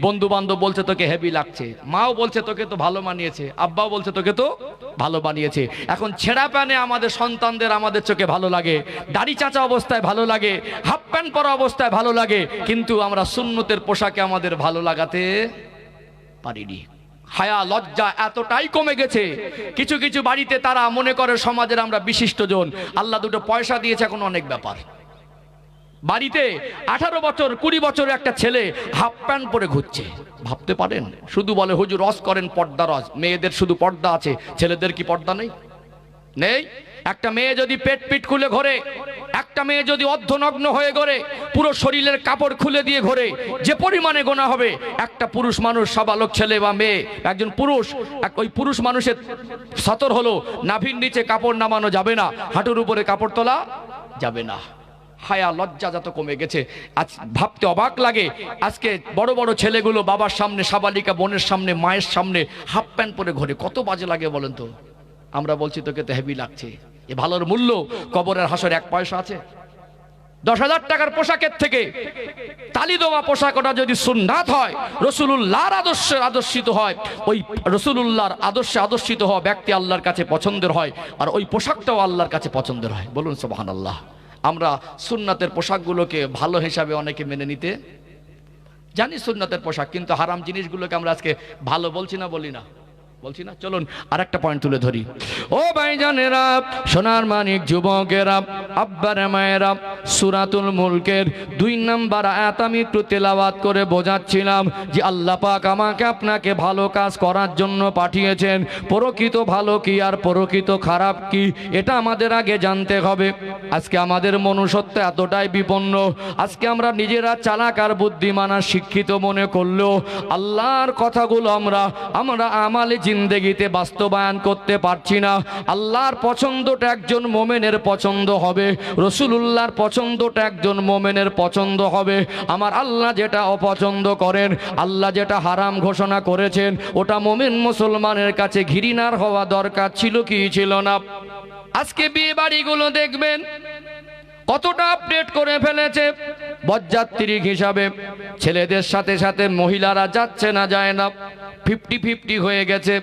Speaker 1: বন্ধু বান্ধব বলছে তোকে হেভি লাগছে, মাও বলছে তোকে তো ভালো মানিয়েছে, আব্বাও বলছে তোকে তো ভালো বানিয়েছে। এখন ছেঁড়া প্যানে আমাদের সন্তানদের আমাদের চোখে ভালো লাগে, দাড়ি চাচা অবস্থায় ভালো লাগে, হাফ প্যান্ট পরা অবস্থায় ভালো লাগে, কিন্তু আমরা সুন্নতের পোশাকে আমাদের ভালো লাগাতে পারিনি। হায়া লজ্জা এতটাই কমে গেছে, কিছু কিছু বাড়িতে তারা মনে করে সমাজের আমরা বিশিষ্ট জন, আল্লাহ দুটো পয়সা দিয়েছে, এখন অনেক ব্যাপার। বাড়িতে 18 বছর 20 বছরের একটা ছেলে হাফ প্যান্ট পরে ঘুরছে, ভাবতে পারেন? শুধু বলে হুজুর রস করেন, পর্দা রস। মেয়েদের শুধু পর্দা আছে, ছেলেদের কি পর্দা নেই? নেই। একটা মেয়ে যদি পেট পিট খুলে ঘোরে, একটা মেয়ে যদি অর্ধনগ্ন হয়ে ঘোরে, পুরো শরীরের কাপড় খুলে দিয়ে ঘোরে, যে পরিমাণে গোনা হবে। একটা পুরুষ মানুষ, সাবালক ছেলে বা মেয়ে, একজন পুরুষ, ওই পুরুষ মানুষের সতর হলো নাভির নিচে কাপড় নামানো যাবে না, হাঁটুর উপরে কাপড় তোলা যাবে না। হায়া লজ্জা যত কমে গেছে, আজ ভাবতে অবাক লাগে। আজকে বড় বড় ছেলেগুলো বাবার সামনে, সাবালিকা বোনের সামনে, মায়ের সামনে হাফ প্যান্ট পরে ঘোরে, কত বাজে লাগে বলেন তো? আমরা বলছি তোকে তো হেভি লাগছে। এ ভালোর মূল্য কবরের হাসরে 1 পয়সা আছে? 10,000 টাকার পোশাকের থেকে তালি দেওয়া পোশাক, ওটা যদি সুন্নাত হয়, রসুলুল্লাহর আদর্শে আদর্শিত হয়, ওই রসুলুল্লাহর আদর্শে আদর্শিত হওয়া ব্যক্তি আল্লাহর কাছে পছন্দের হয়, আর ওই পোশাকটাও আল্লাহর কাছে পছন্দের হয়। বলুন সুবহানাল্লাহ। আমরা সুন্নাতের পোশাকগুলোকে ভালো হিসাবে অনেকে মেনে নিতে জানি, সুন্নাতের পোশাক, কিন্তু হারাম জিনিসগুলোকে আমরা আজকে ভালো বলছি না, বলি না? বলছি না। চলুন আর একটা পয়েন্ট তুলে ধরি। ও ভাইজানেরা, সোনার মানিক যুবকেরা, আব্বারা মায়েরা, সূরাতুল মুলকের 2 নম্বর আয়াত আমি একটু তেলাওয়াত করে বোঝাচ্ছিলাম যে আল্লাহ পাক আমাকে আপনাকে ভালো কাজ করার জন্য পাঠিয়েছেন। প্রকৃত ভালো কি আর প্রকৃত খারাপ কি, এটা আমাদের আগে জানতে হবে। আজকে আমাদের মনুষ্যত্ব এতটাই বিপন্ন, আজকে আমরা নিজেরা চালাক আর বুদ্ধিমান আর শিক্ষিত মনে করলেও আল্লাহর কথাগুলো আমরা আমালে জিন্দেগিতে বাস্তবায়ন করতে পারছি না। আল্লাহর পছন্দটা একজন মোমেনের পছন্দ হবে, রসুলুল্লাহর পছন্দটা একজন মোমেনের পছন্দ হবে। আমার আল্লাহ যেটা অপছন্দ করেন, আল্লাহ যেটা হারাম ঘোষণা করেছেন, ওটা মোমেন মুসলমানের কাছে ঘৃণার হওয়া দরকার ছিল কি ছিল না? আজকে বিয়ে বাড়িগুলো দেখবেন কতটা আপডেট করে ফেলেছে। বরযাত্রী হিসাবে ছেলেদের সাথে সাথে মহিলারা যাচ্ছে না, যায় না, 50-50 হয়ে গেছে।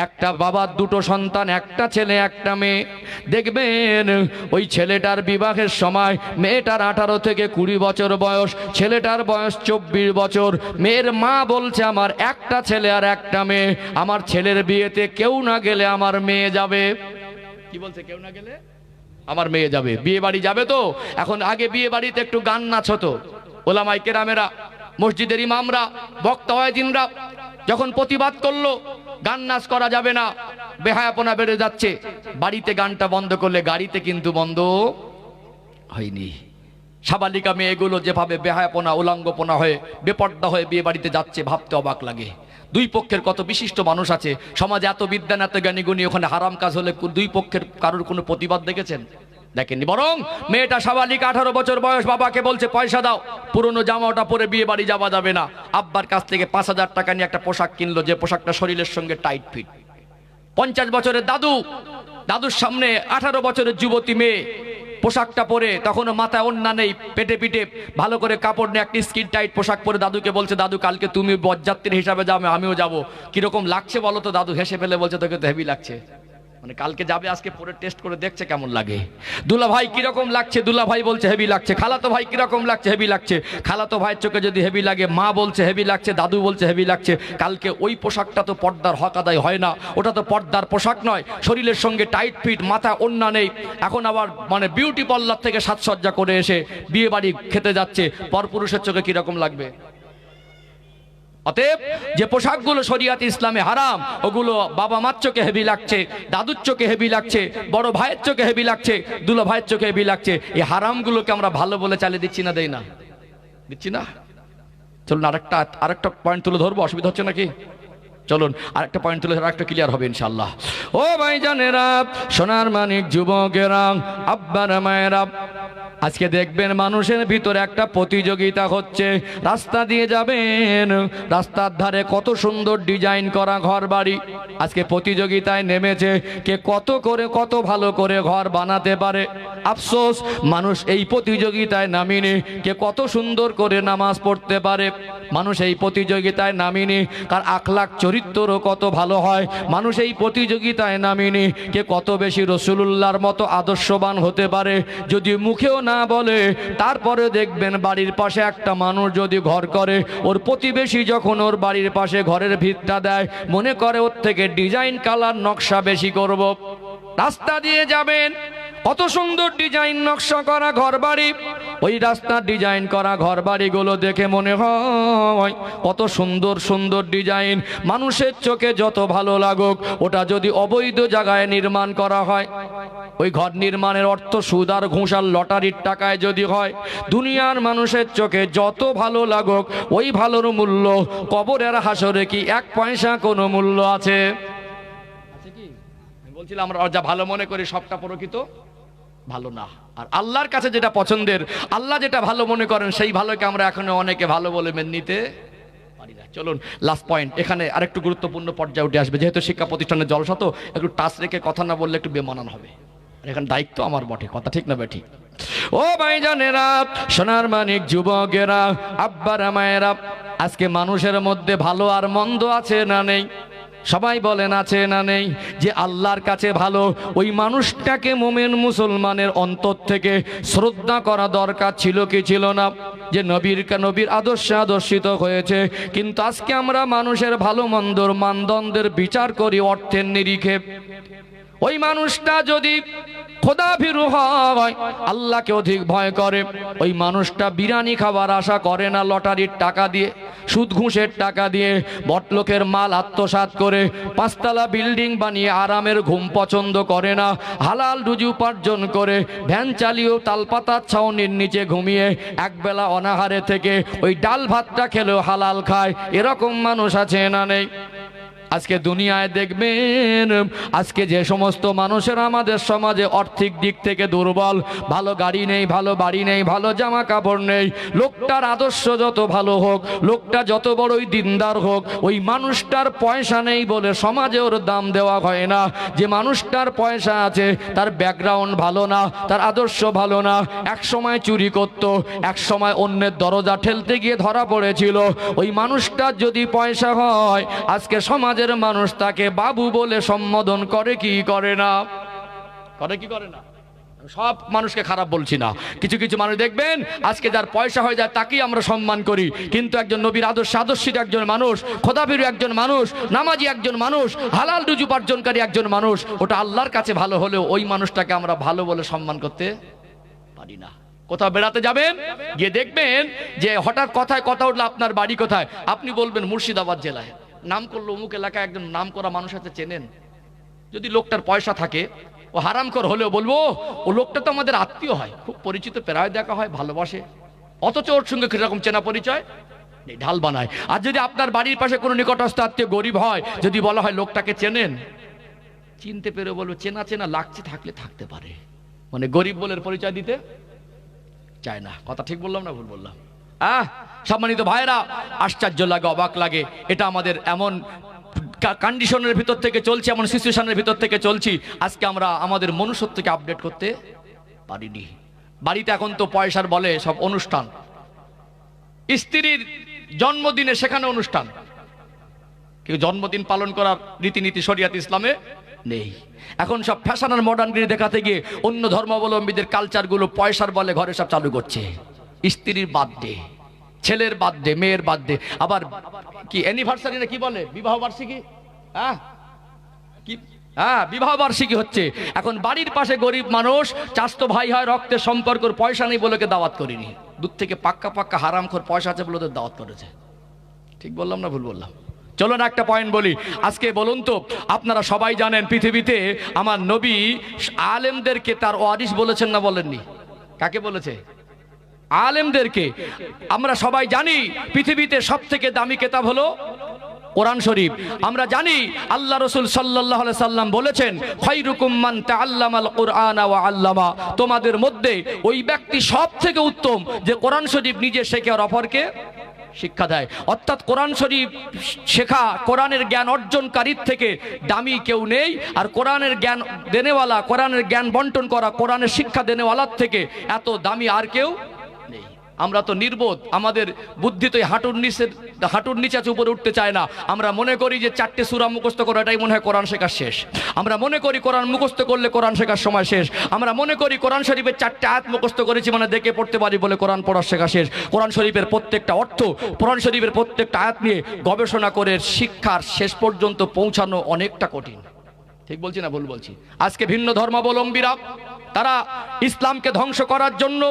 Speaker 1: একটা বাবার 2টো সন্তান, একটা ছেলে একটা মেয়ে। দেখবেন ওই ছেলেটার বিবাহের সময় মেয়েটার 18 থেকে 20 বছর বয়স, ছেলেটার বয়স 24 বছর। মেয়ের মা বলছে আমার একটা ছেলে আর একটা মেয়ে, আমার ছেলের বিয়েতে কেউ না গেলে আমার মেয়ে যাবে। কি বলছে? কেউ না গেলে আমার মেয়ে যাবে। বিয়ে বাড়ি যাবে তো এখন, আগে বিয়ে বাড়িতে একটু গান নাচ হতো। ওলামায়ে কেরামেরা, মসজিদের ইমামরা, বক্তা ওয়াজিনরা যখন প্রতিবাদ করলো গান নাচ করা যাবে না, বেহায়াপনা বেড়ে যাচ্ছে, বাড়িতে গানটা বন্ধ করলে গাড়িতে কিন্তু বন্ধ হয়নি। সাবালিকা মেয়েগুলো যেভাবে বেহায়াপনা, উলঙ্গপনা হয়ে, বেপর্দা হয়ে বিয়ে বাড়িতে যাচ্ছে, ভাবতে অবাক লাগে। 2 পক্ষের কত বিশিষ্ট মানুষ আছে সমাজে, এত বিদ্যান, এত জ্ঞানী গুণী, ওখানে হারাম কাজ হলে 2 পক্ষের কারোর কোনো প্রতিবাদ দেখেছেন? দেখেননি, বরং মেয়েটা সাবালিক 18 বছর বয়স, বাবাকে বলছে পয়সা দাও, পুরনো জামাটা পরে বিয়ে বাড়ি যাওয়া যাবে না। আব্বার কাছ থেকে 5,000 টাকা নিয়ে একটা পোশাক কিনলো, যে পোশাকটা শরীরের সঙ্গে টাইট ফিট। 50 বছরের দাদুর সামনে 18 বছরের যুবতী মেয়ে পোশাকটা পরে, তখনও মাথায় ওড়না নেই, পেটে পিঠে ভালো করে কাপড় নেই, একটি স্কিন টাইট পোশাক পরে দাদুকে বলছে, দাদু কালকে তুমি বরযাত্রীর হিসাবে যাবে, আমিও যাব, কিরকম লাগছে বলো তো? দাদু হেসে ফেলে বলছে, তোকে তো হেভি লাগছে। মানে কালকে যাবে, আজকে পরে টেস্ট করে দেখছে কেমন লাগে। দুলা ভাই কিরকম লাগছে? দুলা ভাই বলছে হেভি লাগছে। খালাতো ভাই কিরকম লাগছে? হেভি লাগছে। খালাতো ভাইয়ের চোখে যদি হেভি লাগে, মা বলছে হেভি লাগছে, দাদু বলছে হেভি লাগছে। কালকে ওই পোশাকটা তো পর্দার হক আদায় হয় না, ওটা তো পর্দার পোশাক নয়, শরীরের সঙ্গে টাইট ফিট, মাথা ওড়না নেই, এখন আবার মানে বিউটি পার্লার থেকে সাজসজ্জা করে এসে বিয়ে বাড়ি খেতে যাচ্ছে, পরপুরুষের চোখে কিরকম লাগবে? অতএব যে পোশাকগুলো শরিয়াত ইসলামে হারাম, ওগুলো বাবা মার চোখে হেভি লাগছে, দাদুর চোখে হেভি লাগছে, বড় ভাইয়ের চোখে হেভি লাগছে, দুলা ভাইয়ের চোখে হেভি লাগছে। এই হারামগুলোকে আমরা ভালো বলে চালিয়ে দিচ্ছি না, দেই না? দিচ্ছি না? চলুন আরেকটা পয়েন্ট তুলে ধরবো, অসুবিধা হচ্ছে নাকি? চলুন আরেকটা পয়েন্ট তুলে ধরে আরেকটা ক্লিয়ার হবে ইনশাআল্লাহ। ও ভাইজানেরা, সোনার মানিক যুবকেরা, আব্বারা মায়েরা, আজকে দেখবেন মানুষের ভিতরে একটা প্রতিযোগিতা হচ্ছে। রাস্তা দিয়ে যাবেন, রাস্তার ধারে কত সুন্দর ডিজাইন করা ঘর বাড়ি, আজকে প্রতিযোগিতায় নেমেছে কে কত ভালো করে ঘর বানাতে পারে। আফসোস, মানুষ এই প্রতিযোগিতায় নামিনি কে কত সুন্দর করে নামাজ পড়তে পারে। মানুষ এই প্রতিযোগিতায় নামিনি কার আখলাক চরিত্রও কত ভালো হয়। মানুষ এই প্রতিযোগিতায় নামিনি কে কত বেশি রসুলুল্লাহর মতো আদর্শবান হতে পারে। যদি মুখেও না বলে, তারপরে দেখবেন বাড়ির পাশে একটা মানুষ যদি ঘর করে, ওর প্রতিবেশী যখন ওর বাড়ির পাশে ঘরের ভিতটা দেয়, মনে করে ওর থেকে ডিজাইন কালার নকশা বেশি করব। রাস্তা দিয়ে যাবেন, কত সুন্দর ডিজাইন নকশা করা ঘর বাড়ি, ওই রাস্তার ডিজাইন করা ঘর বাড়িগুলো দেখে মনে হয় কত সুন্দর সুন্দর ডিজাইন। মানুষের চোখে যত ভালো লাগুক, ওটা যদি অবৈধ জায়গায় নির্মাণ করা হয়, ওই ঘর নির্মাণের অর্থ সুদ আর ঘুষ আর লটারির টাকায় যদি হয়, দুনিয়ার মানুষের চোখে যত ভালো লাগুক, ওই ভালোর মূল্য কবরের হাসরে কি 1 পয়সা কোনো মূল্য আছে? কি বলছিলাম, আমরা যা ভালো মনে করি সবটা প্রকৃত ভালো না। আর আল্লাহর কাছে যেটা পছন্দের, আল্লাহ যেটা ভালো মনে করেন, সেই ভালোকে আমরা এখনো অনেকে ভালো বলে মেনে নিতে পারি না। চলুন লাস্ট পয়েন্ট, এখানে আরেকটু গুরুত্বপূর্ণ পর্যায়ে উঠে আসবে। যেহেতু শিক্ষা প্রতিষ্ঠানের জলসা, তো একটু টাচ রেখে কথা না বললে একটু বেমানান হবে। এখানে দায়িত্ব আমার বটে, কথা ঠিক না বেঠিক? ও ভাইজানেরা, সোনার মানিক যুবকেরা, আব্বারা মায়েরা, আজকে মানুষের মধ্যে ভালো আর মন্দ আছে না নেই? সবাই বলেন আছে না নেই? যে আল্লাহর কাছে ভালো, ওই মানুষটাকে মুমিন মুসলমানের অন্তর থেকে শ্রদ্ধা করা দরকার ছিল কি ছিল না? যে নবীর আদর্শে আদর্শিত হয়েছে। কিন্তু আজকে আমরা মানুষের ভালো মন্দর মানদণ্ডের বিচার করি অর্থের নিরিখে। ওই মানুষটা যদি খোদা ভীরু হয়, আল্লাহকে অধিক ভয় করে, ওই মানুষটা বিরিয়ানি খাবার আশা করে না লটারির টাকা দিয়ে, সুদ ঘুষের টাকা দিয়ে, বটলোকের মাল আত্মসাৎ করে 5 তলা বিল্ডিং বানিয়ে আরামের ঘুম পছন্দ করে না। হালাল রুজি উপার্জন করে ভ্যান চালিয়েও তালপাতার ছাউনির নিচে ঘুমিয়ে একবেলা অনাহারে থেকে ওই ডাল ভাতটা খেলেও হালাল খায়। এরকম মানুষ আছে না নেই? আজকে দুনিয়ায় দেখবেন, আজকে যে সমস্ত মানুষের আমাদের সমাজে আর্থিক দিক থেকে দুর্বল, ভালো গাড়ি নেই, ভালো বাড়ি নেই, ভালো জামা কাপড় নেই, লোকটার আদর্শ যত ভালো হোক, লোকটা যত বড়ই দিনদার হোক, ওই মানুষটার পয়সা নেই বলে সমাজে ওর দাম দেওয়া হয় না। যে মানুষটার পয়সা আছে, তার ব্যাকগ্রাউন্ড ভালো না, তার আদর্শ ভালো না, এক সময় চুরি করত, এক সময় অন্যের দরজা ঠেলতে গিয়ে ধরা পড়েছিল, ওই মানুষটার যদি পয়সা হয়, আজকে সমাজের মানুষ তাকে বাবু বলে সম্বোধন করে কি করে না? করে কি করে না? সব মানুষকে খারাপ বলছি না, কিছু কিছু মানুষ দেখবেন আজকে যার পয়সা হয়ে যায় তাকেই আমরা সম্মান করি, কিন্তু একজন নবীর আদর্শিত একজন মানুষ, খোদাভীরু একজন মানুষ, নামাজি একজন মানুষ, হালাল রুজি উপার্জনকারী একজন মানুষ, ওটা আল্লাহর কাছে ভালো হলেও ওই মানুষটাকে আমরা ভালো বলে সম্মান করতে পারি না। কোথাও বেড়াতে যাবেন, গিয়ে দেখবেন যে হঠাৎ কথা উঠলো, আপনার বাড়ি কোথায়? আপনি বলবেন মুর্শিদাবাদ জেলায়। নাম করলো অমুক এলাকায় একজন নাম করা মানুষ আছে, চেনেন? যদি লোকটার পয়সা থাকে, ও হারামখোর হলেও বলবো ও লোকটা তো আমাদের আত্মীয় হয়, খুব পরিচিত, প্রায় দেখা হয়, ভালোবাসে, অথচ ওর সঙ্গে কিরকম চেনা পরিচয় নেই, ঢাল বানায়। আর যদি আপনার বাড়ির পাশে কোনো নিকটস্থ আত্মীয় গরিব হয়, যদি বলা হয় লোকটাকে চেনেন, চিনতে পেরে বলবো চেনা চেনা লাগছে, থাকলে থাকতে পারে, মানে গরিব বলে পরিচয় দিতে চায় না। কথা ঠিক বললাম না ভুল বললাম? সম্মানিত ভাইরা, আশ্চর্য লাগে, অবাক লাগে। এটা আমাদের এমন কন্ডিশনের ভিতর থেকে চলছে, এমন সিচুয়েশনের ভিতর থেকে চলছি, আজকে আমরা আমাদের মনুষ্যত্বকে আপডেট করতে পারিনি। বাড়িতে এখন তো পয়সার বলে সব অনুষ্ঠান, স্ত্রীর জন্মদিনে সেখানে অনুষ্ঠান, কেউ জন্মদিন পালন করার রীতিনীতি শরিয়াত ইসলামে নেই। এখন সব ফ্যাশন আর মডার্নগিরি দেখাতে গিয়ে অন্য ধর্মাবলম্বীদের কালচারগুলো পয়সার বলে ঘরে সব চালু করছে। স্ত্রীর বার্থডে, ছেলের বার্থডে, মেয়ের বার্থডে, আবার কি অ্যানিভার্সারি না কি বলে, বিবাহ বার্ষিকী, কি বিবাহ বার্ষিকী হচ্ছে। এখন বাড়ির পাশে গরিব মানুষ, চাচাতো ভাই হয়, রক্তের সম্পর্ক, পয়সা নেই বলে দাওয়াত করিনি, দূর থেকে পাক্কা পাক্কা হারামখোর পয়সা আছে বলে ওদের দাওয়াত করেছে। ঠিক বললাম না ভুল বললাম? চলো না একটা পয়েন্ট বলি। আজকে বলুন তো, আপনারা সবাই জানেন পৃথিবীতে আমার নবী আলেমদেরকে তার ওয়ারিস বলেছেন না বলেননি? কাকে বলেছে? আলেমদেরকে। আমরা সবাই জানি পৃথিবীতে সব থেকে দামি কিতাব হলো কোরআন শরীফ। আমরা জানি আল্লাহ রাসূল সাল্লাল্লাহু আলাইহি সাল্লাম বলেছেন, খায়রুকুম মান তাআল্লামাল কুরআনা ওয়া আল্লামা, তোমাদের মধ্যে ওই ব্যক্তি সব থেকে উত্তম যে কোরআন শরীফ নিজে শেখে আর অপরকে শিক্ষা দেয়। অর্থাৎ কোরআন শরীফ শেখা, কোরআনের জ্ঞান অর্জনকারীর থেকে দামি কেউ নেই। আর কোরআনের জ্ঞান দেনেওয়ালা, কোরআনের জ্ঞান বন্টন করা, কোরআনের শিক্ষা দেনেওয়ালার থেকে এত দামি আর কেউ নেই। আমরা তো নির্বোধ, আমাদের বুদ্ধি তো হাঁটুর নিচে উপরে উঠতে চায় না। আমরা মনে করি যে 4টে সূরা মুখস্থ করা এটাই মনে হয় কোরআন শেখার শেষ। আমরা মনে করি কোরআন মুখস্থ করলে কোরআন শেখার সময় শেষ। আমরা মনে করি কোরআন শরীফের 4টে আয়াত মুখস্থ করেছি মানে দেখে পড়তে পারি বলে কোরআন পড়ার শেখা শেষ। কোরআন শরীফের প্রত্যেকটা অর্থ, কোরআন শরীফের প্রত্যেকটা আয়াত নিয়ে গবেষণা করে শিক্ষার শেষ পর্যন্ত পৌঁছানো অনেকটা কঠিন। ঠিক বলছি না ভুল বলছি? আজকে ভিন্ন ধর্মাবলম্বীরা তারা ইসলামকে ধ্বংস করার জন্য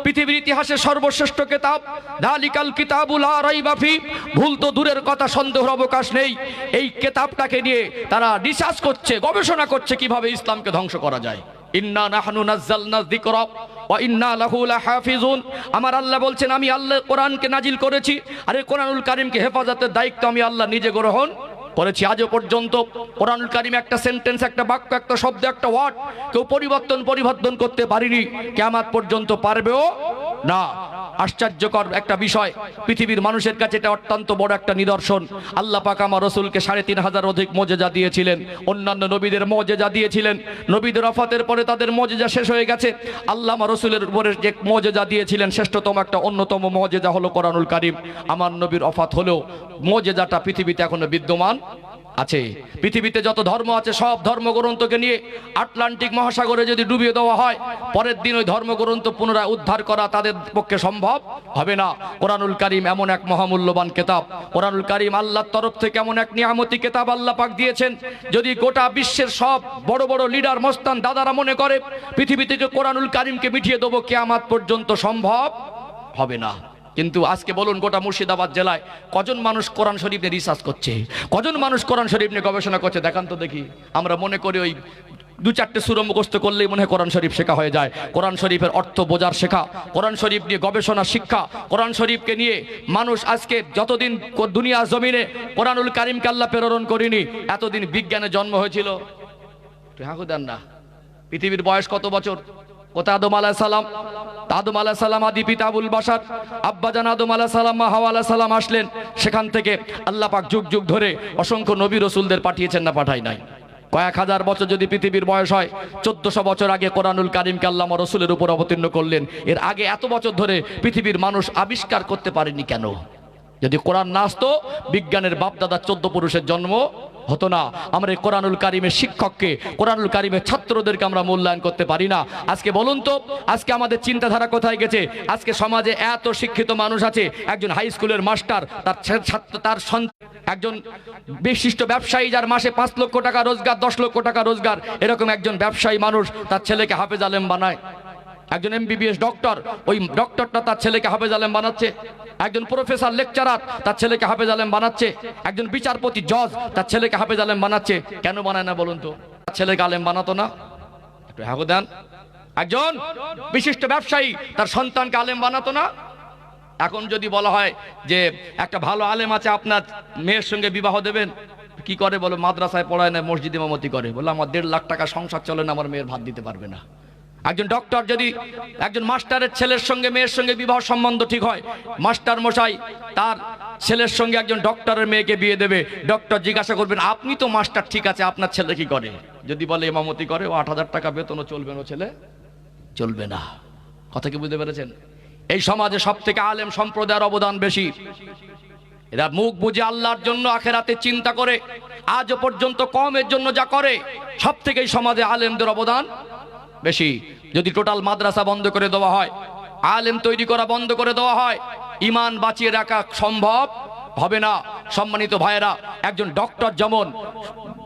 Speaker 1: পৃথিবীর ইতিহাসে সর্বশ্রেষ্ঠ কিতাব যালিকাল কিতাবু লা রাইবা ফি, ভুল তো দূরের কথা, সন্দেহের অবকাশ নেই, এই কিতাবটাকে নিয়ে তারা রিসার্চ করছে, গবেষণা করছে কিভাবে ইসলামকে ধ্বংস করা যায়। ইন্না নাহনু নাযালনা যিকরা ওয়া ইন্না লাহু লাহাফিজুন। আমার আল্লাহ বলছেন, আমি আল্লাহ কোরআনকে নাজিল করেছি, আর এই কোরআনুল কারীমকে হেফাজতের দায়িত্ব আমি আল্লাহ নিজে গ্রহণ করেছি। আজও পর্যন্ত কোরআনুল কারীম একটা সেন্টেন্স, একটা বাক্য, একটা শব্দ, একটা ওয়ার্ড কেউ পরিবর্তন করতে পারেনি, কিয়ামত পর্যন্ত পারবেও না। আশ্চর্যকর একটা বিষয়, পৃথিবীর মানুষের কাছে এটা অত্যন্ত বড় একটা নিদর্শন। আল্লাহ পাক আমার রাসূলকে ৩৫০০ অধিক মুজিজা দিয়েছিলেন, অন্যান্য নবীদের মুজিজা দিয়েছিলেন। নবীদের ওফাতের পরে তাদের মুজিজা শেষ হয়ে গেছে। আল্লাহ আমার রাসূলের উপরে যে মুজিজা দিয়েছিলেন শ্রেষ্ঠতম একটা অন্যতম মুজিজা হলো কোরআনুল কারীম। আমার নবীর ওফাত হলেও মুজিজাটা পৃথিবীতে এখনো বিদ্যমান আছে। পৃথিবীতে যত ধর্ম আছে সব ধর্মগ্রন্থকে নিয়ে আটলান্টিক মহাসাগরে যদি ডুবিয়ে দেওয়া হয়, পরের দিন ওই ধর্মগ্রন্থ পুনরায় উদ্ধার করা তাদের পক্ষে সম্ভব হবে না। কোরআনুল কারীম এমন এক মহামূল্যবান কিতাব। কোরআনুল কারীম আল্লাহর তরফ থেকে এমন এক নিয়ামতি কিতাব আল্লাহ পাক দিয়েছেন, যদি গোটা বিশ্বের সব বড় বড় লিডার, মস্তান, দাদারা মনে করে পৃথিবী থেকে কোরআনুল কারীমকে মিটিয়ে দেবো, কিয়ামত পর্যন্ত সম্ভব হবে না। কিন্তু আজকে বলুন, গোটা মুর্শিদাবাদ জেলায় কজন মানুষ কোরআন শরীফ নিয়ে রিসার্চ করছে, কজন মানুষ কোরআন শরীফ নিয়ে গবেষণা করছে? দেখান তো দেখি। আমরা মনে করি ওই 2-4টে সূরা মুখস্থ করলেই মনে হয় কোরআন শরীফ শেখা হয়ে যায়। কোরআন শরীফের অর্থ বোঝার শেখা, কোরআন শরীফ নিয়ে গবেষণা শিক্ষা, কোরআন শরীফকে নিয়ে মানুষ আজকে যতদিন দুনিয়া জমিনে কোরআনুল কারীমকে আল্লাহ প্রেরণ করিনি, এতদিন বিজ্ঞানের জন্ম হয়েছিল। দেন না, পৃথিবীর বয়স কত বছর? কোথায় আদম আলাইহিস সালাম? আদম আলাইহিস সালাম আদি পিতা আবুল বাশার, আব্বাজান আদম আলাইহিস সালাম, মা হাওয়া আলাইহিস সালাম আসলেন। সেখান থেকে আল্লাহ পাক যুগ যুগ ধরে অসংখ্য নবী রাসূলদের পাঠিয়েছেন না পাঠাই নাই? কয়েক হাজার বছর যদি পৃথিবীর বয়স হয়, 1400 বছর আগে কোরআনুল কারীমকে আল্লাহ রাসূলের উপর অবতীর্ণ করলেন। এর আগে এত বছর ধরে পৃথিবীর মানুষ আবিষ্কার করতে পারেনি কেন? যদি কোরআন না আসতো, বিজ্ঞানের বাপদাদা 14 পুরুষের জন্ম হতো না। আমরা এই কোরআনুল কারীমের শিক্ষককে, কোরআনুল কারীমের ছাত্রদেরকে আমরা মূল্যায়ন করতে পারি না। আজকে বলুন তো, আজকে আমাদের চিন্তাধারা কোথায় গেছে? আজকে সমাজে এত শিক্ষিত মানুষ আছে, একজন হাই স্কুলের মাস্টার, তার একজন বিশিষ্ট ব্যবসায়ী যার মাসে 5 লক্ষ টাকা রোজগার, 10 লক্ষ টাকা রোজগার, এরকম একজন ব্যবসায়ী মানুষ তার ছেলেকে হাফেজ আলেম বানায়। একজন MBBS ডক্টর, ওই ডক্টরটা তার ছেলেকে হাফেজ আলেম বানাচ্ছে। একজন প্রফেসর লেকচারার তার ছেলেকে হাফেজ আলেম বানাচ্ছে। একজন বিচারপতি জজ তার ছেলেকে হাফেজ আলেম বানাচ্ছে। কেন বানায় না বলুন তো? তার ছেলেকে আলেম বানাতো না? একটু হ্যাঁ দেন। একজন বিশিষ্ট ব্যবসায়ী তার সন্তানকে আলেম বানাতো না? এখন যদি বলা হয় যে একটা ভালো আলেম আছে, আপনার মেয়ের সঙ্গে বিবাহ দেবেন, কি করে বলো? মাদ্রাসায় পড়ায় না, মসজিদে ইমামতি করে। বলে আমার 1.5 লাখ টাকা সংসার চলে না, আমার মেয়ের ভাত দিতে পারবে না। একজন ডক্টর যদি একজন মাস্টারের ছেলের সঙ্গে মেয়ের সঙ্গে বিবাহ সম্বন্ধ ঠিক হয়, মাস্টার মশাই তার ছেলের সঙ্গে একজন ডক্টরের মেয়েকে বিয়ে দেবে। ডক্টর জিজ্ঞাসা করবেন, আপনি তো মাস্টার, ঠিক আছে, আপনার ছেলে কি করে? যদি বলে ইমামতি করে, ও 8,000 টাকা বেতনও চলবে না, ছেলে চলবে না। কথা কি বুঝতে পেরেছেন? এই সমাজে সব থেকে আলেম সম্প্রদায়ের অবদান বেশি। এরা মুখ বুঝে আল্লাহর জন্য আখেরাতে চিন্তা করে, আজও পর্যন্ত কমের জন্য যা করে, সব থেকে এই সমাজে আলেমদের অবদান বেশি। যদি টোটাল মাদ্রাসা বন্ধ করে দেওয়া হয়, আলেম তৈরি করা বন্ধ করে দেওয়া হয়, ঈমান বাঁচিয়ে রাখা সম্ভব হবে না। সম্মানিত ভাইয়েরা, একজন ডক্টর যেমন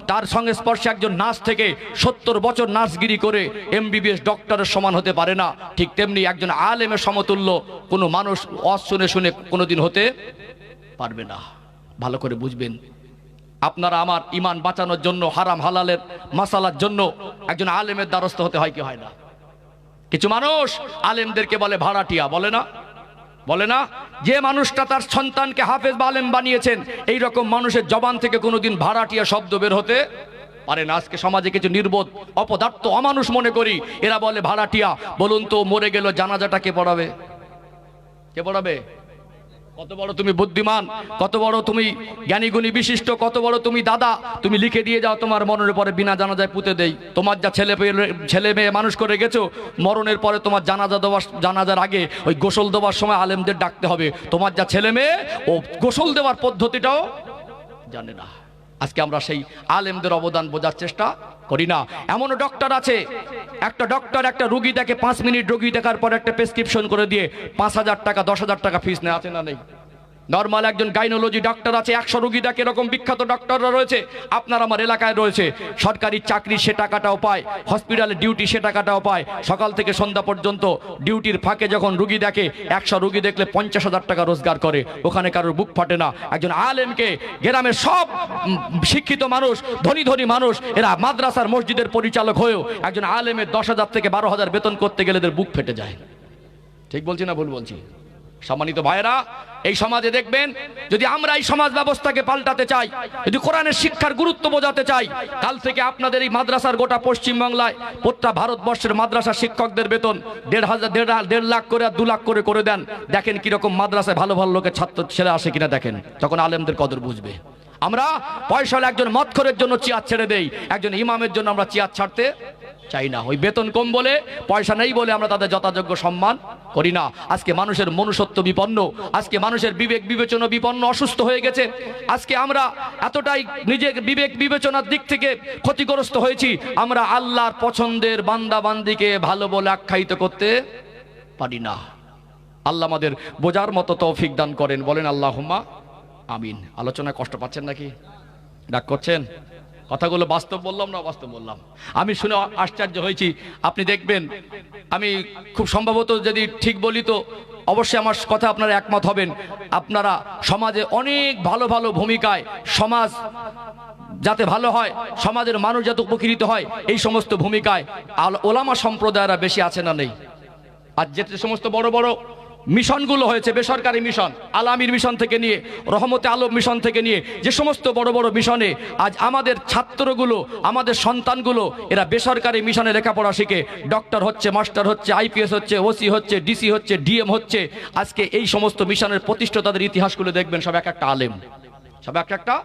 Speaker 1: তার সংস্পর্শে একজন নার্স থেকে 70 বছর নার্সগিরি করে MBBS ডক্টরের সমান হতে পারে না, ঠিক তেমনি একজন আলেমের সমতুল্য কোনো মানুষ ওয়াজ শুনে শুনে কোনোদিন হতে পারবে না। ভালো করে বুঝবেন। আপনারা আমার ঈমান বাঁচানোর জন্য, হারাম হালালের মাসালার জন্য একজন আলেমের দ্বারস্থ হতে হয় কি হয় না? কিছু মানুষ আলেমদেরকে বলে ভাড়াটিয়া, বলে না? বলে না? যে মানুষটা তার সন্তানকে হাফেজ বা আলেম বানিয়েছেন, এই রকম মানুষের জবান থেকে কোনোদিন ভাড়াটিয়া শব্দ বের হতে পারে না। আজকে সমাজে কিছু নির্বোধ, অপদার্থ, অমানুষ মনে করি, এরা বলে ভাড়াটিয়া। বলুন তো, মরে গেল জানাজাটা কে পড়াবে? কে পড়াবে? কত বড় তুমি বুদ্ধিমান, কত বড় তুমি জ্ঞানীগুণী বিশিষ্ট, কত বড় তুমি দাদা, তুমি লিখে দিয়ে যাও তোমার মরণের পরে বিনা জানাজায় পুঁতে দেই। তোমার যা ছেলে মেয়ে মানুষ করে গেছো, মরণের পরে তোমার জানাজার আগে ওই গোসল দেওয়ার সময় আলেমদের ডাকতে হবে। তোমার যা ছেলে মেয়ে ও গোসল দেওয়ার পদ্ধতিটাও জানে না। আজকে আমরা সেই আলেমদের অবদান বোঝার চেষ্টা করি না। এমনও ডক্টর আছে, একটা ডক্টর একটা রুগী দেখে, 5 মিনিট রুগী দেখার পর একটা প্রেসক্রিপশন করে দিয়ে 5,000 টাকা 10,000 টাকা ফিস নেয়, আছে না নেই? নর্মাল একজন গাইনোলজি ডাক্তার আছে, 100 রুগী দেখে, এরকম বিখ্যাত ডক্টররা রয়েছে, আপনার আমার এলাকায় রয়েছে। সরকারি চাকরি সে টাকাটাও পায়, হসপিটালে ডিউটি সে টাকাটাও পায়। সকাল থেকে সন্ধ্যা পর্যন্ত ডিউটির ফাঁকে যখন রুগী দেখে, 100 রুগী দেখলে 50,000 টাকা রোজগার করে, ওখানে কারোর বুক ফাটে না। একজন আলেমকে গ্রামের সব শিক্ষিত মানুষ, ধনী ধনী মানুষ, এরা মাদ্রাসার মসজিদের পরিচালক হয়েও একজন আলেমের 10,000 থেকে 12,000 বেতন করতে গেলে এদের বুক ফেটে যায়। ঠিক বলছি না ভুল বলছি? সম্মানিত ভাইয়েরা, এই সমাজে দেখবেন, যদি আমরা এই সমাজ ব্যবস্থাকে পাল্টাতে চাই, যদি কোরআনের শিক্ষার গুরুত্ব বোঝাতে চাই, কাল থেকে আপনাদের এই মাদ্রাসার গোটা পশ্চিমবাংলায় প্রত্যেক ভারতবর্ষের মাদ্রাসা শিক্ষকদের বেতন 1.5 লাখ করে আর 2 লাখ করে করে দেন। দেখেন কিরকম মাদ্রাসায় ভালো ভালো লোকের ছাত্র ছেলে আসে কিনা, দেখেন, তখন আলেমদের কদর বুঝবে। আমরা পয়সা হলে একজন মদখোরের জন্য চেয়ার ছেড়ে দেই, একজন ইমামের জন্য আমরা চেয়ার ছাড়তে চাই না। ওই বেতন কম বলে, পয়সা নেই বলে আমরা তাদের যথাযোগ্য সম্মান করি না। আজকে মানুষের মনুষ্যত্ব বিপন্ন, আজকে মানুষের বিবেক বিবেচনা বিপন্ন, অসুস্থ হয়ে গেছে। আজকে আমরা এতটাই নিজের বিবেক বিবেচনার দিক থেকে ক্ষতিগ্রস্ত হয়েছি, আমরা আল্লাহর পছন্দের বান্দা বান্দিকে ভালো বলে আখ্যায়িত করতে পারি না। আল্লাহ আমাদের বোঝার মতো তৌফিক দান করেন, বলেন আল্লাহুম্মা আমিন। আলোচনায় কষ্ট পাচ্ছেন নাকি? ডাক করছেন? কথাগুলো বাস্তব বললাম না বাস্তব বললাম? আমি শুনে আশ্চর্য হয়েছি। আপনি দেখবেন, আমি খুব সম্ভবত যদি ঠিক বলি তো অবশ্যই আমার কথা আপনারা একমত হবেন। আপনারা সমাজে অনেক ভালো ভালো ভূমিকায়, সমাজ যাতে ভালো হয়, সমাজের মানুষ যাতে উপকৃত হয়, এই সমস্ত ভূমিকায় ওলামা সম্প্রদায়রা বেশি আছে না নেই? আর যে সমস্ত বড় বড় মিশনগুলো হয়েছে, বেসরকারি মিশন, আলামির মিশন থেকে নিয়ে, রহমতে আলম মিশন থেকে নিয়ে, যে সমস্ত বড় বড় মিশনে আজ আমাদের ছাত্রগুলো, আমাদের সন্তানগুলো, এরা বেসরকারি মিশনে লেখাপড়া শিখে ডক্টর হচ্ছে, মাস্টার হচ্ছে, IPS হচ্ছে, OC হচ্ছে, DC হচ্ছে, DM হচ্ছে। আজকে এই সমস্ত মিশনের প্রতিষ্ঠাতাদের ইতিহাসগুলো দেখবেন, সব এক একটা আলেম, সব এক একটা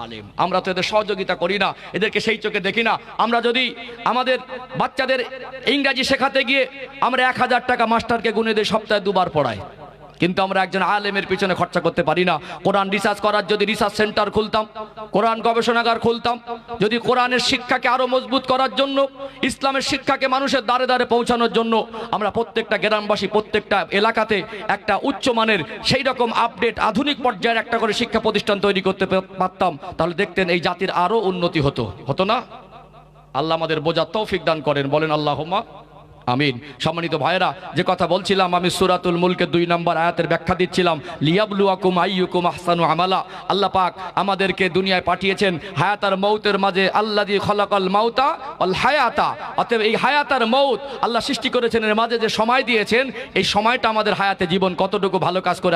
Speaker 1: আলেম। আমরা তো এদের সহযোগিতা করি না, এদেরকে সেই চোখে দেখি না। আমরা যদি আমাদের বাচ্চাদের ইংরাজি শেখাতে গিয়ে আমরা 1,000 টাকা মাস্টারকে গুনে দিয়ে সপ্তাহে 2 বার পড়াই, কিন্তু আমরা একজন আলেমের পিছনে খরচা করতে পারি না। কোরআন রিসার্চ করার যদি রিসার্চ সেন্টার খুলতাম, কোরআন গবেষণাগার খুলতাম, যদি কোরআনের শিক্ষাকে আরো মজবুত করার জন্য, ইসলামের শিক্ষাকে মানুষের দ্বারে দ্বারে পৌঁছানোর জন্য আমরা প্রত্যেকটা গ্রামবাসী, প্রত্যেকটা এলাকাতে একটা উচ্চমানের সেই রকম আপডেট আধুনিক পর্যায়ের একটা করে শিক্ষা প্রতিষ্ঠান তৈরি করতে পারতাম, তাহলে দেখতেন এই জাতির আরো উন্নতি হতো না? আল্লাহ আমাদের বোঝার তৌফিক দান করেন, বলেন আল্লাহুম্মা আমিন। সম্মানিত ভাইয়েরা, যে কথা বলছিলাম, আমি সূরাতুল মুলকের 2 নম্বর আয়াতের ব্যাখ্যা দিচ্ছিলাম, লিয়াবলুয়াকুম আইয়ুকুম আহসানু আমালা। আল্লাহ পাক আমাদেরকে দুনিয়ায় পাঠিয়েছেন হায়াত আর মৌতের মাঝে, আল্লাযী খালাকাল মাউতা ওয়াল হায়াতা। অতএব এই হায়াত আর মৌত আল্লাহ সৃষ্টি করেছেন, এর মাঝে যে সময় দিয়েছেন, এই সময়টা আমাদের হায়াতে জীবন কতটুকু ভালো কাজ করে